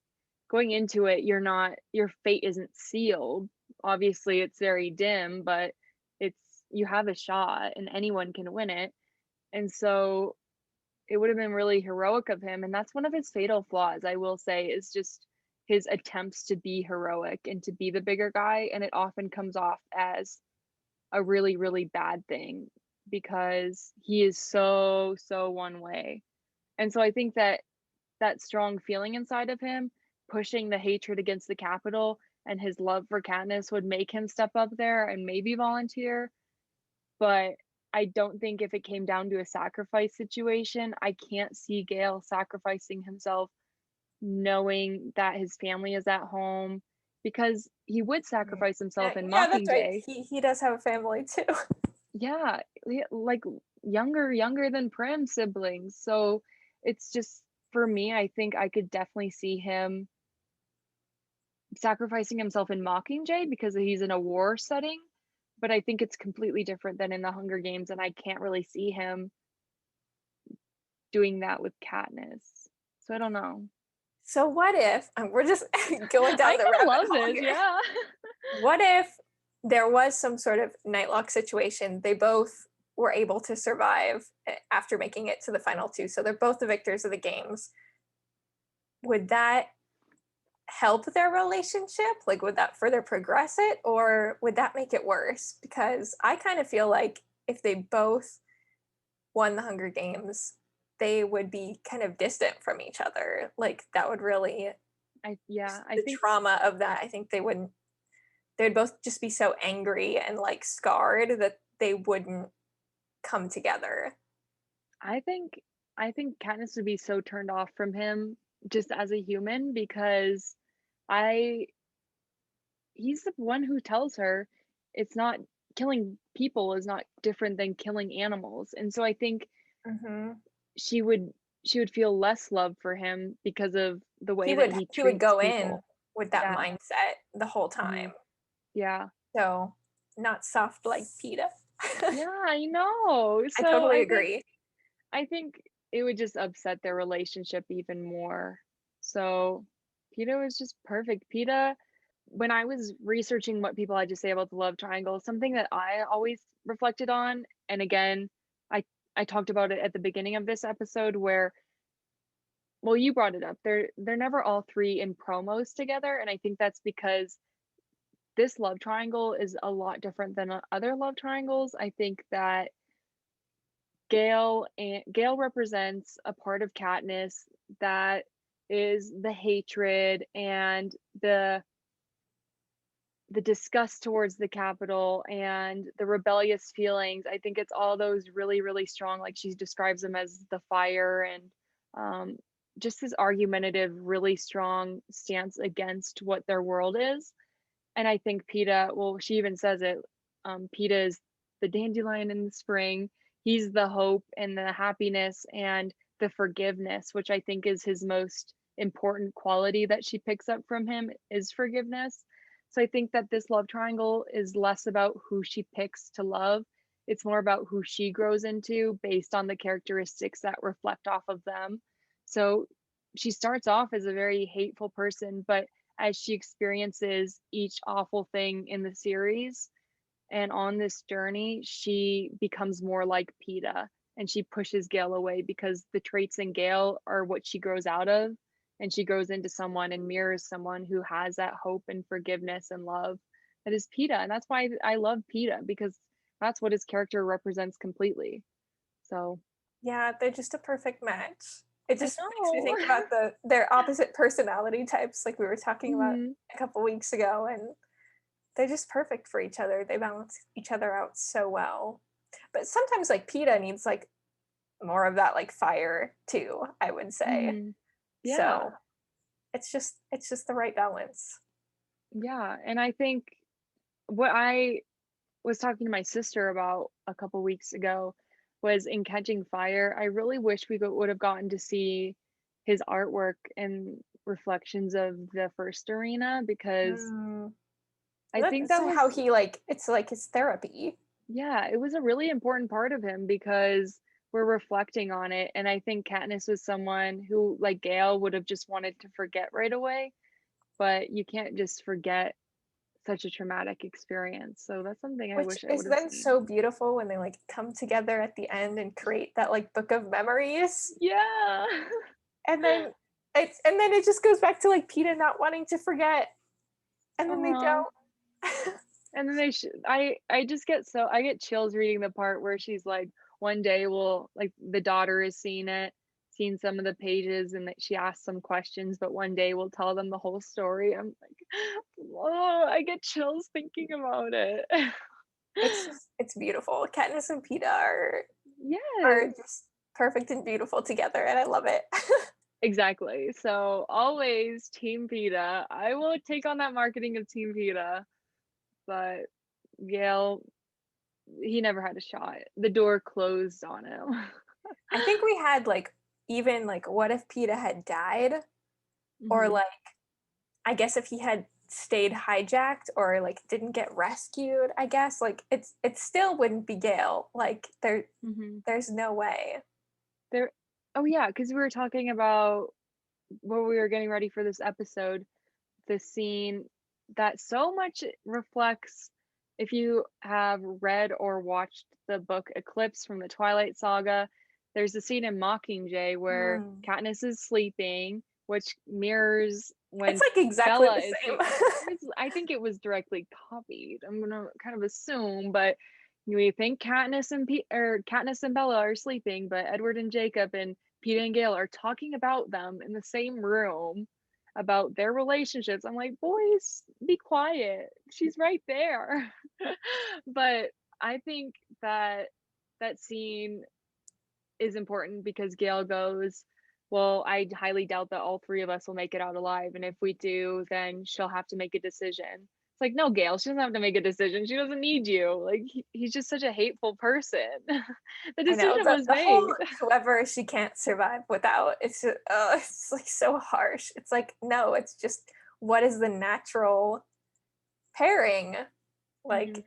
going into it, your fate isn't sealed. Obviously, it's very dim, but it's you have a shot and anyone can win it. And so it would have been really heroic of him. And that's one of his fatal flaws, I will say, is just his attempts to be heroic and to be the bigger guy. And it often comes off as a really, really bad thing because he is so one way. And so I think that that strong feeling inside of him, pushing the hatred against the Capitol and his love for Katniss would make him step up there and maybe volunteer. But I don't think if it came down to a sacrifice situation, I can't see Gale sacrificing himself knowing that his family is at home because he would sacrifice himself in Yeah, that's right. Mockingjay. He does have a family too. Yeah, like younger than Prim siblings. So it's just for me, I think I could definitely see him sacrificing himself in Mockingjay because he's in a war setting, but I think it's completely different than in the Hunger Games, and I can't really see him doing that with Katniss. So I don't know. So what if, and we're just going down I the kind of rabbit love hole this, here. yeah. What if there was some sort of nightlock situation? They both were able to survive after making it to the final two. So they're both the victors of the games. Would that help their relationship? Like, would that further progress it? Or would that make it worse? Because I kind of feel like if they both won the Hunger Games, they would be kind of distant from each other. Like, that would really, I the think trauma of that, I think they'd both just be so angry and like scarred that they wouldn't come together. I think I think Katniss would be so turned off from him just as a human because I he's the one who tells her it's not killing people is not different than killing animals. And so I think Mm-hmm. she would she would feel less love for him because of the way He that would he he would treats go in people. with that Yeah. mindset the whole Mhm. time. Yeah. So not soft like Peeta. Yeah, I know. I So totally agree. I think it would just upset their relationship even more. So Peeta was just perfect. Peeta, when I was researching what people had to say about the love triangle, something that I always reflected on, and again, I I talked about it at the beginning of this episode where well, you brought it up. They're never all three in promos together, and I think that's because this love triangle is a lot different than other love triangles. I think that Gale represents a part of Katniss that is the hatred and the disgust towards the Capitol and the rebellious feelings. I think it's all those really, really strong, like she describes them as the fire and um, just this argumentative, really strong stance against what their world is. And I think Peeta, well, she even says it, Peeta is the dandelion in the spring. He's the hope and the happiness and the forgiveness, which I think is his most important quality that she picks up from him is forgiveness. So I think that this love triangle is less about who she picks to love. It's more about who she grows into based on the characteristics that reflect off of them. So she starts off as a very hateful person, but as she experiences each awful thing in the series and on this journey, she becomes more like Peeta and she pushes Gale away because the traits in Gale are what she grows out of. And she grows into someone and mirrors someone who has that hope and forgiveness and love that is Peeta. And that's why I love Peeta because that's what his character represents completely. So, Yeah, they're just a perfect match. It just makes me think about their opposite personality types, like we were talking about a couple weeks ago, and they're just perfect for each other. They balance each other out so well. But sometimes like Peeta needs like more of that like fire too, I would say. Yeah. So it's just the right balance. Yeah, and I think what I was talking to my sister about a couple weeks ago was in Catching Fire. I really wish we would have gotten to see his artwork and reflections of the first arena, because I think that was how he like, it's like his therapy. Yeah, it was a really important part of him because we're reflecting on it. And I think Katniss was someone who, like Gale, would have just wanted to forget right away. But you can't just forget such a traumatic experience. So that's something I Which wish I is would have then seen. so beautiful when they like come together at the end and create that like book of memories. Yeah. And then it just goes back to like Peeta not wanting to forget. And then they don't. And then I just get I get chills reading the part where she's like, one day we'll, like, the daughter is seeing some of the pages, and that she asks some questions, but one day we'll tell them the whole story. I'm like, oh, I get chills thinking about it. It's beautiful. Katniss and Peeta are Yes. just perfect and beautiful together, and I love it. Exactly. So always Team Peeta. I will take on that marketing of Team Peeta, but Gale, he never had a shot. The door closed on him. I think we had like, even like, what if Peeta had died? Or like, I guess if he had stayed hijacked or like didn't get rescued, I guess like it still wouldn't be Gale. Like there's no way. Oh yeah, because we were talking about when we were getting ready for this episode, the scene that so much reflects, if you have read or watched the book Eclipse from the Twilight Saga, there's a scene in Mockingjay where Katniss is sleeping, which mirrors when it's like exactly Bella the same. I think it was directly copied. I'm gonna kind of assume, but we think Katniss and Bella are sleeping, but Edward and Jacob and Peeta and Gale are talking about them in the same room, about their relationships. I'm like, boys, be quiet. She's right there. But I think that scene is important because Gale goes, well, I highly doubt that all three of us will make it out alive. And if we do, then she'll have to make a decision. It's like, no, Gale, she doesn't have to make a decision. She doesn't need you. Like, he's just such a hateful person. The decision was made. Whole, whoever she can't survive without, it's like so harsh. It's like, no, it's just, what is the natural pairing? Like,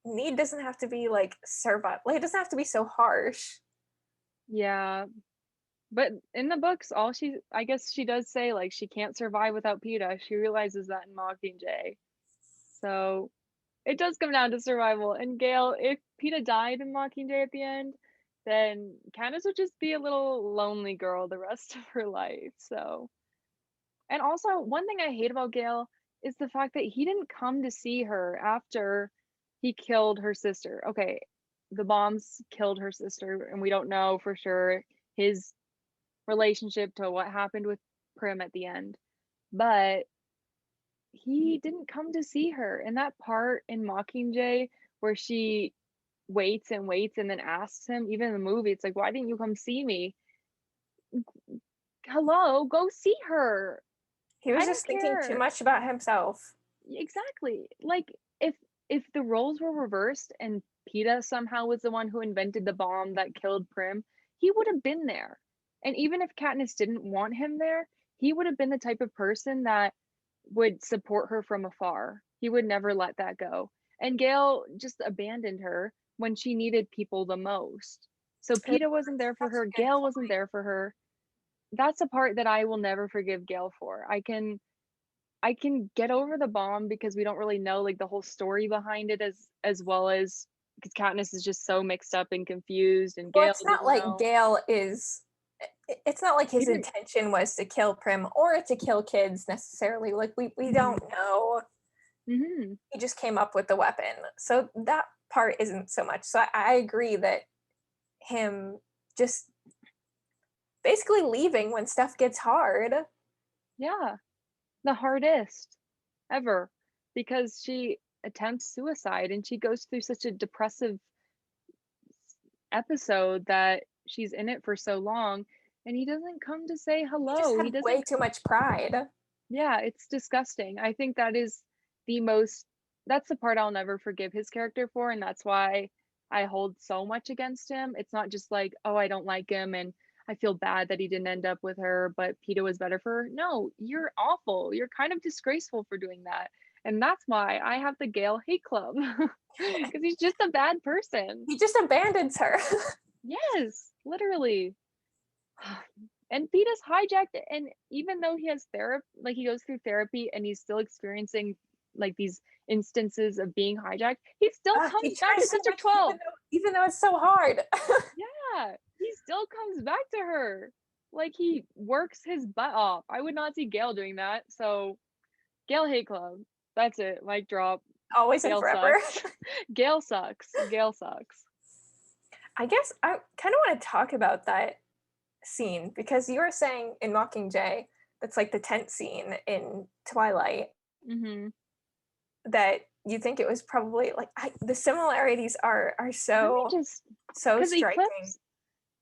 need doesn't have to be like survive. Like, it doesn't have to be so harsh. Yeah. But in the books, I guess she does say, like, she can't survive without Peeta. She realizes that in Mockingjay. So it does come down to survival. And Gale, if Peeta died in Mockingjay at the end, then Katniss would just be a little lonely girl the rest of her life. So, and also one thing I hate about Gale is the fact that he didn't come to see her after he killed her sister. Okay, the bombs killed her sister, and we don't know for sure his relationship to what happened with Prim at the end, but he didn't come to see her. And that part in Mockingjay where she waits and waits and then asks him, even in the movie, it's like, why didn't you come see me? Hello, go see her. He was just thinking too much about himself. Exactly. Like, if the roles were reversed and Peeta somehow was the one who invented the bomb that killed Prim, he would have been there. And even if Katniss didn't want him there, he would have been the type of person that would support her from afar. He would never let that go. And Gale just abandoned her when she needed people the most. So Peeta wasn't there for her. Gale wasn't there for her. That's a part that I will never forgive Gale for. I can get over the bomb because we don't really know like the whole story behind it, as well as because Katniss is just so mixed up and confused, and Gale. Well, it's not like Gale is. It's not like his intention was to kill Prim or to kill kids necessarily. Like we don't know. He just came up with the weapon, so that part isn't so much. So I agree that him just basically leaving when stuff gets hard. Yeah, the hardest ever, because she attempts suicide and she goes through such a depressive episode that she's in it for so long, and he doesn't come to say He just hello. He had way doesn't. too much pride. Yeah, it's disgusting. I think that is the most, that's the part I'll never forgive his character for, and that's why I hold so much against him. It's not just like, oh, I don't like him and I feel bad that he didn't end up with her, but Peeta was better for her. No, you're awful. You're kind of disgraceful for doing that. And that's why I have the Gale hate club. Because he's just a bad person. He just abandons her. Yes, literally. And Peeta's hijacked it, and even though he has therapy, like he goes through therapy and he's still experiencing like these instances of being hijacked, he still He comes back to tries so District much, 12. even though it's so hard. Yeah, he still comes back to her. Like he works his butt off. I would not see Gale doing that. So Gale hate club. That's it. Mic drop. Always and Gale forever. sucks. Gale sucks. Gale sucks. I guess I kind of want to talk about that scene because you were saying in Mockingjay, that's like the tent scene in Twilight, Mm-hmm. that you think it was probably like the similarities are so Just so because striking.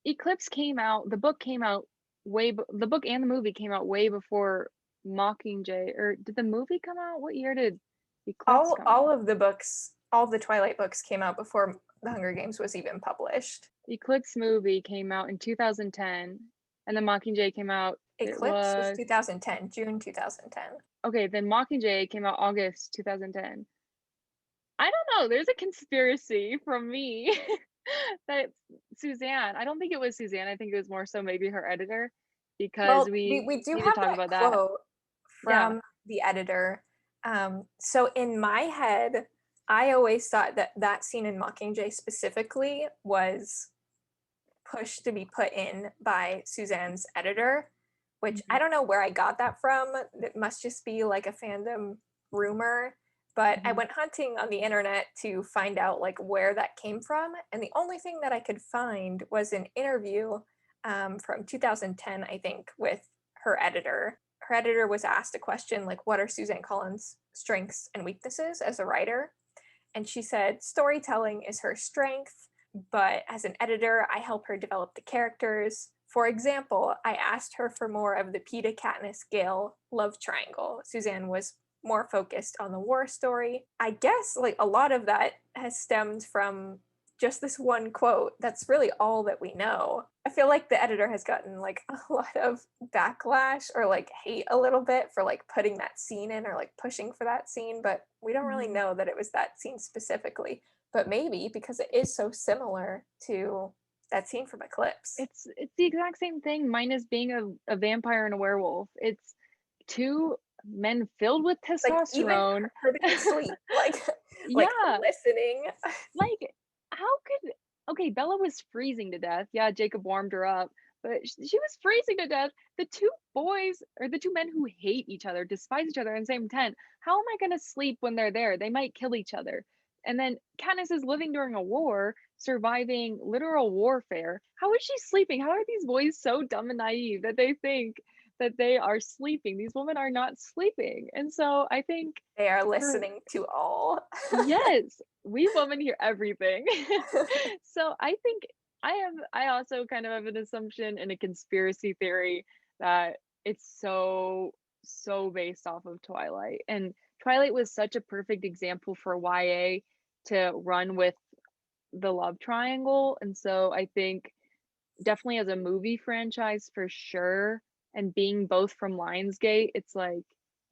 Eclipse came out, the book came out the book and the movie came out way before Mockingjay. Or did the movie come out? What year did Eclipse come All out? of the books, all the Twilight books came out before The Hunger Games was even published. Eclipse movie came out in 2010, and then Mockingjay came out. Eclipse was 2010, June 2010. Okay, then Mockingjay came out August 2010. I don't know. There's a conspiracy from me that Suzanne, I don't think it was Suzanne. I think it was more so maybe her editor, because Well, we we do need to have talk that about that. quote from the editor. So in my head, I always thought that that scene in Mockingjay specifically was pushed to be put in by Suzanne's editor, which I don't know where I got that from. It must just be like a fandom rumor. But I went hunting on the internet to find out like where that came from, and the only thing that I could find was an interview from 2010, I think, with her editor. Her editor was asked a question like, "What are Suzanne Collins' strengths and weaknesses as a writer?" And she said, "Storytelling is her strength, but as an editor, I help her develop the characters. For example, I asked her for more of the Peeta, Katniss, Gale love triangle. Suzanne was more focused on the war story." I guess like a lot of that has stemmed from just this one quote. That's really all that we know. I feel like the editor has gotten like a lot of backlash or like hate a little bit for like putting that scene in or like pushing for that scene, but we don't really know that it was that scene specifically. But maybe because it is so similar to that scene from Eclipse. It's the exact same thing, minus being a vampire and a werewolf. It's two men filled with Like even testosterone. her being asleep, like Yeah, listening. like how could, okay, Bella was freezing to death. Yeah, Jacob warmed her up, but she was freezing to death. The two boys, or the two men who hate each other, despise each other in the same tent. How am I going to sleep when they're there? They might kill each other. And then Katniss is living during a war, surviving literal warfare. How is she sleeping? How are these boys so dumb and naive that they think that they are sleeping? These women are not sleeping. And so I think They are listening to all. yes, we women hear everything. So I think I also kind of have an assumption and a conspiracy theory that it's so based off of Twilight. And Twilight was such a perfect example for YA to run with the love triangle. And so I think definitely as a movie franchise for sure, and being both from Lionsgate, it's like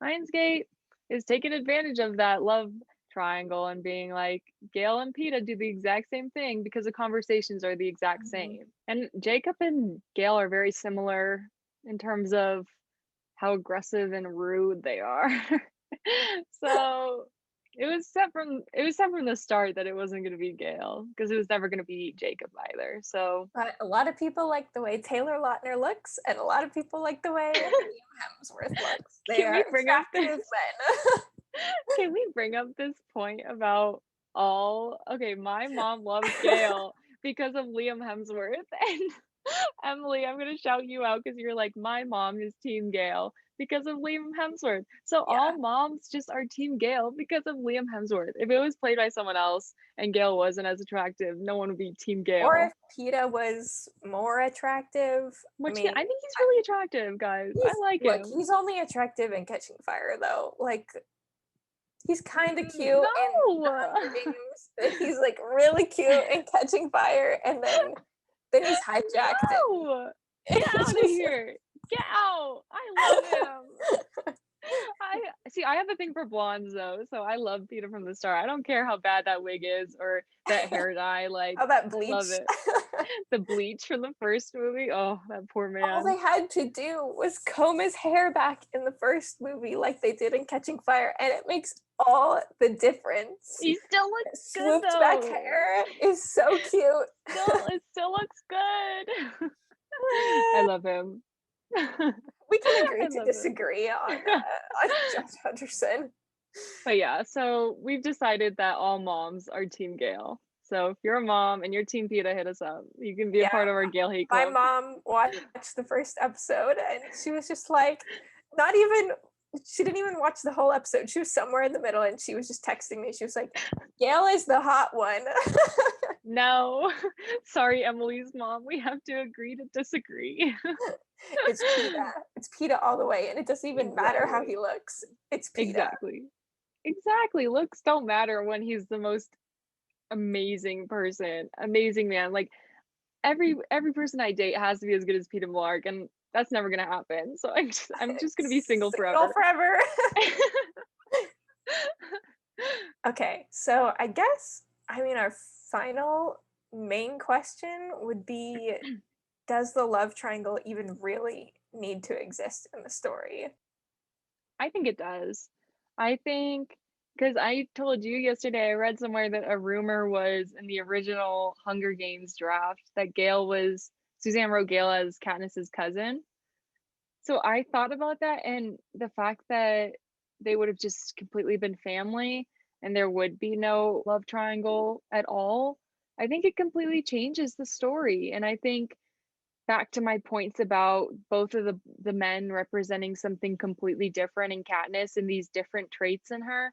Lionsgate is taking advantage of that love triangle and being like, Gale and Peeta do the exact same thing because the conversations are the exact same. And Jacob and Gale are very similar in terms of how aggressive and rude they are. So it was set from the start that it wasn't going to be Gale, because it was never going to be Jacob either. So But a lot of people like the way Taylor Lautner looks, and a lot of people like the way Liam Hemsworth looks. They Can we are bring up attractive this? men. Can we bring up this point about okay, my mom loves Gale because of Liam Hemsworth, and Emily, I'm gonna shout you out because you're like, my mom is Team Gale because of Liam Hemsworth. So Yeah. all moms just are Team Gale because of Liam Hemsworth. If it was played by someone else and Gale wasn't as attractive, no one would be Team Or Gale. if Peeta was more attractive. Which I mean, I think he's really attractive, guys. I like look, him. he's only attractive in Catching Fire, though. Like, he's kind of cute in No. the Hunger Games. He's like really cute in Catching Fire, and then he's hijacked. No. Get out of here. Get out. I love him. I have a thing for blondes though, so I love Peeta from the start. I don't care how bad that wig is or that hair dye. Like, Oh, that bleach. love it. The bleach from the first movie. Oh, that poor man. All they had to do was comb his hair back in the first movie, like they did in Catching Fire, and it makes all the difference. He still looks good Swooped though. back hair is so cute. It still looks good. I love him. We can agree I to love disagree on Josh Hutcherson. But yeah, so we've decided that all moms are Team Gale. So if you're a mom and you're Team Peeta, hit us up. You can be a part of our Gale Hate My Club. mom watched the first episode and she was just like, she didn't even watch the whole episode. She was somewhere in the middle and she was just texting me. She was like, Gale is the hot one. No, sorry, Emily's mom. We have to agree to disagree. It's Peeta. It's Peeta all the way. And it doesn't even matter how he looks. It's Peeta. Exactly. Looks don't matter when he's the most amazing person, amazing man. Like every person I date has to be as good as Peeta Mellark, and that's never gonna happen. So I'm just gonna be single forever. Okay, so I guess our final main question would be, does the love triangle even really need to exist in the story? I think it does. I think because I told you yesterday, I read somewhere that a rumor was in the original Hunger Games draft that Suzanne wrote Gale as Katniss's cousin. So I thought about that and the fact that they would have just completely been family and there would be no love triangle at all. I think it completely changes the story. And I think back to my points about both of the men representing something completely different in Katniss and these different traits in her,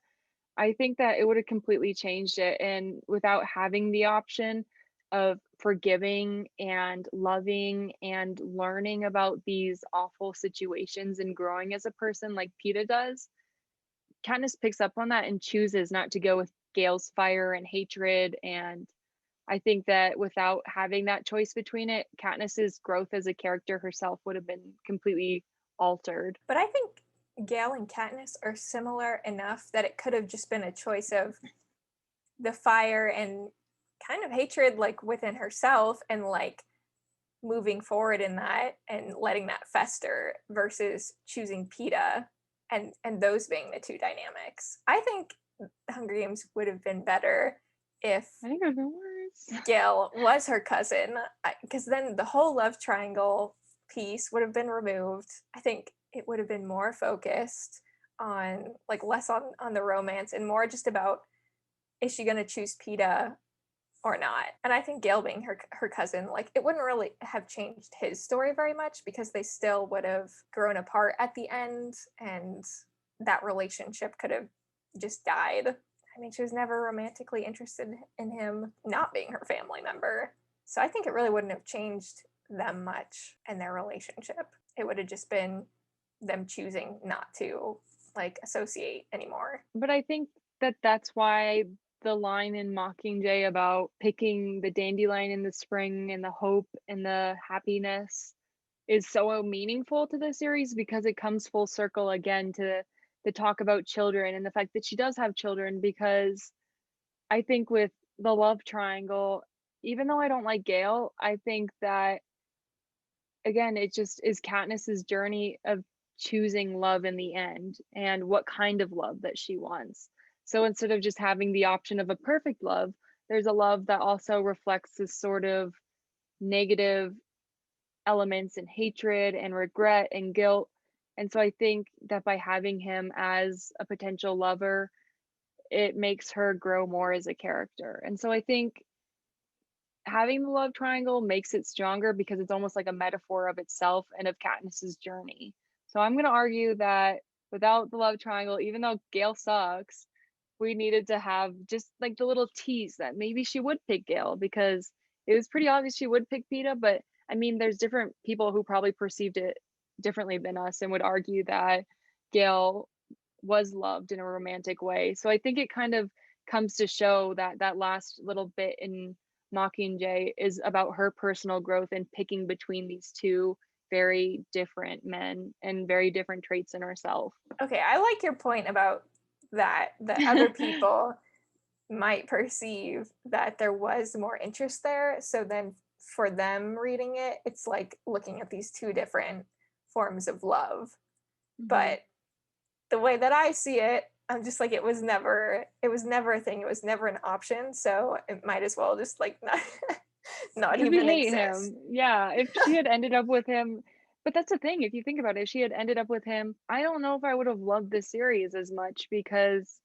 I think that it would have completely changed it. And without having the option of forgiving and loving and learning about these awful situations and growing as a person like Peeta does, Katniss picks up on that and chooses not to go with Gale's fire and hatred. And I think that without having that choice between it, Katniss's growth as a character herself would have been completely altered. But I think Gale and Katniss are similar enough that it could have just been a choice of the fire and kind of hatred like within herself and like moving forward in that and letting that fester versus choosing Peeta and those being the two dynamics. I think Hunger Games would have been better if I think it would have been worse. Gale was her cousin, because then the whole love triangle piece would have been removed. I think it would have been more focused on like less on the romance and more just about, is she going to choose Peeta or not? And I think Gale being her cousin, like it wouldn't really have changed his story very much because they still would have grown apart at the end and that relationship could have just died. I mean, she was never romantically interested in him not being her family member. So I think it really wouldn't have changed them much in their relationship. It would have just been them choosing not to like associate anymore. But I think that that's why the line in Mockingjay about picking the dandelion in the spring and the hope and the happiness is so meaningful to the series because it comes full circle again to the talk about children and the fact that she does have children. Because I think with the love triangle, even though I don't like Gale, I think that again it just is Katniss's journey of choosing love in the end and what kind of love that she wants. So instead of just having the option of a perfect love, there's a love that also reflects this sort of negative elements and hatred and regret and guilt. And so I think that by having him as a potential lover, it makes her grow more as a character. And so I think having the love triangle makes it stronger because it's almost like a metaphor of itself and of Katniss's journey. So I'm going to argue that without the love triangle, even though Gale sucks, we needed to have just like the little tease that maybe she would pick Gale, because it was pretty obvious she would pick Peeta. But I mean, there's different people who probably perceived it differently than us and would argue that Gale was loved in a romantic way. So I think it kind of comes to show that that last little bit in Mockingjay is about her personal growth and picking between these two very different men and very different traits in herself. Okay, I like your point about that other people might perceive that there was more interest there. So then for them reading it, it's like looking at these two different forms of love. Mhm. But the way that I see it, I'm just like, it was never a thing. It was never an option. So it might as well just like not Because we even hate exist. him. Yeah, if she had ended up with him, but that's the thing, if you think about it, if she had ended up with him, I don't know if I would have loved this series as much, because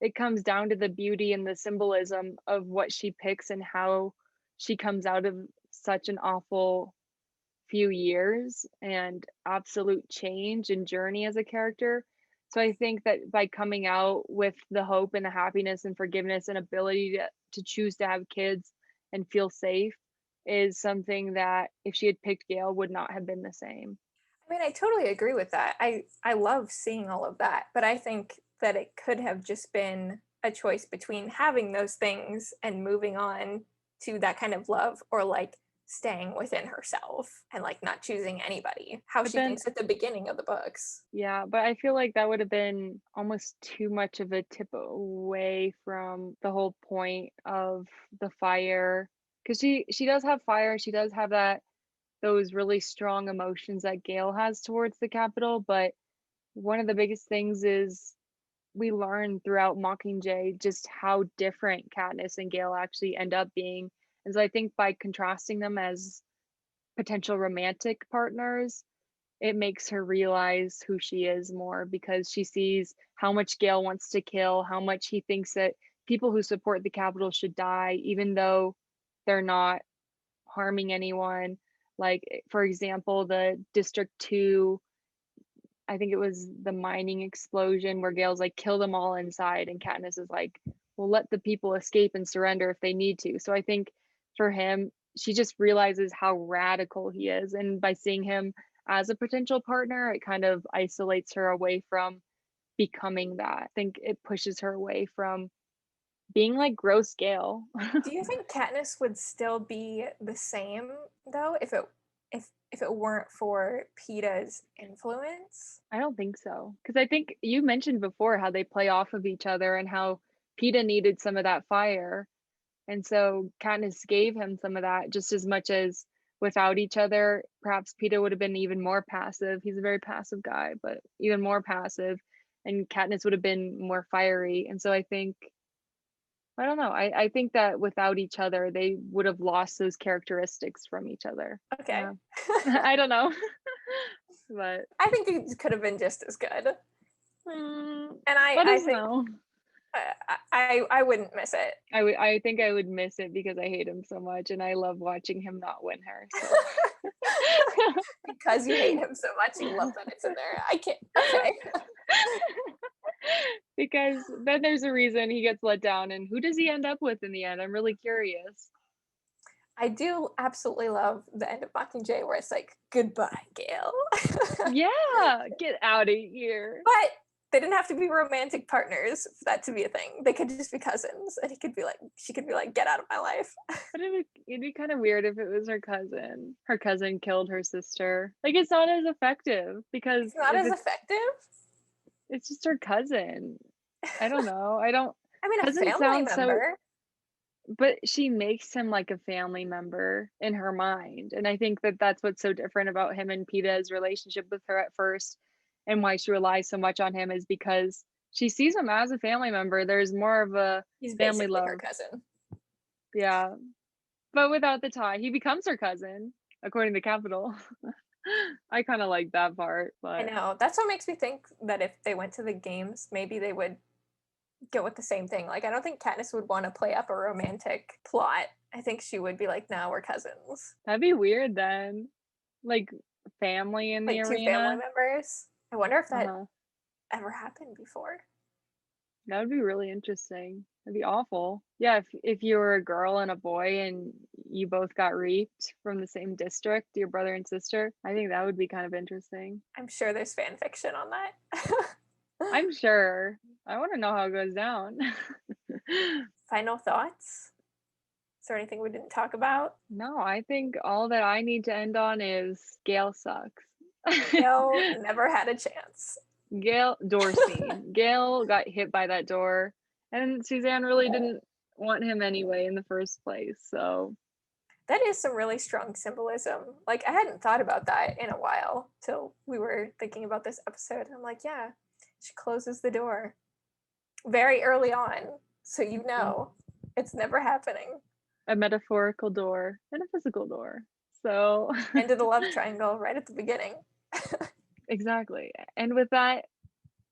it comes down to the beauty and the symbolism of what she picks and how she comes out of such an awful few years and absolute change and journey as a character. So I think that by coming out with the hope and the happiness and forgiveness and ability to choose to have kids and feel safe is something that if she had picked Gale would not have been the same. I mean, I totally agree with that. I love seeing all of that, but I think that it could have just been a choice between having those things and moving on to that kind of love, or like staying within herself and like not choosing anybody, how But she then, thinks at the beginning of the books. yeah, but I feel like that would have been almost too much of a tip away from the whole point of the fire. Because she does have fire, she does have those really strong emotions that Gale has towards the Capitol, but one of the biggest things is we learn throughout Mockingjay just how different Katniss and Gale actually end up being. And so I think by contrasting them as potential romantic partners, it makes her realize who she is more, because she sees how much Gale wants to kill, how much he thinks that people who support the Capitol should die, even though they're not harming anyone. Like, for example, the District 2, I think it was the mining explosion where Gale's like, kill them all inside. And Katniss is like, well, let the people escape and surrender if they need to. So I think for him, she just realizes how radical he is. And by seeing him as a potential partner, it kind of isolates her away from becoming that. I think it pushes her away from being like gross Gale. Do you think Katniss would still be the same though if it weren't for Peeta's influence? I don't think so. Because I think you mentioned before how they play off of each other and how Peeta needed some of that fire. And so Katniss gave him some of that, just as much as without each other, perhaps Peeta would have been even more passive. He's a very passive guy, but even more passive. And Katniss would have been more fiery. And so I think, I don't know, I think that without each other, they would have lost those characteristics from each other. Okay. Yeah. I don't know. But I think it could have been just as good. And let I us think know. I wouldn't miss it. I think I would miss it because I hate him so much and I love watching him not win her. So. Because you hate him so much, you love that it's in there. I can't. Okay. Because then there's a reason he gets let down, and who does he end up with in the end? I'm really curious. I do absolutely love the end of Mockingjay where it's like, goodbye, Gale. Yeah, get out of here. But they didn't have to be romantic partners for that to be a thing. They could just be cousins, and she could be like, get out of my life. But it'd be kind of weird if it was her cousin. Her cousin killed her sister. Like, it's not as effective because It's not as effective. it's just her cousin. I don't know. I mean, a cousin family sounds member. but she makes him like a family member in her mind. And I think that that's what's so different about him and Peeta's relationship with her at first, and why she relies so much on him is because she sees him as a family member. There's more of a He's family basically love. her cousin. Yeah. But without the tie, he becomes her cousin, according to Capital. I kind of like that part, I but know. That's what makes me think that if they went to the games, maybe they would go with the same thing. Like, I don't think Katniss would want to play up a romantic plot I think she would be like, no, we're cousins. That'd be weird then. Like family in the Like 2 family arena. members. I wonder if that Uh-huh. ever happened before. That would be really interesting. That'd be awful. Yeah, if you were a girl and a boy and you both got reaped from the same district, your brother and sister, I think that would be kind of interesting. I'm sure there's fan fiction on that. I'm sure. I want to know how it goes down. Final thoughts? Is there anything we didn't talk about? No, I think all that I need to end on is Gale sucks. Gale never had a chance. Gale door scene. Gale got hit by that door, and Suzanne really didn't want him anyway in the first place. So That is some really strong symbolism. Like, I hadn't thought about that in a while till we were thinking about this episode. I'm like, yeah, she closes the door very early on, so you know it's never happening. a metaphorical door and a physical door. So End of the love triangle right at the beginning. exactly. And with that,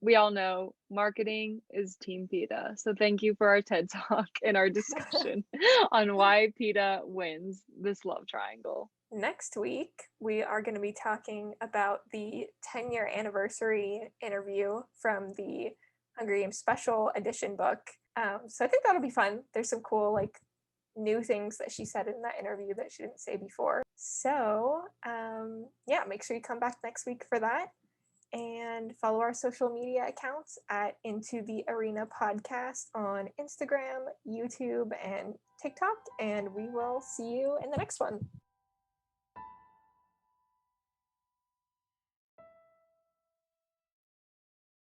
we all know marketing is Team Peeta. So thank you for our TED Talk and our discussion on why Peeta wins this love triangle. Next week, we are going to be talking about the 10-year anniversary interview from the Hunger Games Special Edition book. So I think that'll be fun. There's some cool, like, new things that she said in that interview that she didn't say before. So, yeah, make sure you come back next week for that. And follow our social media accounts at Into the Arena Podcast on Instagram, YouTube, and TikTok. And we will see you in the next one.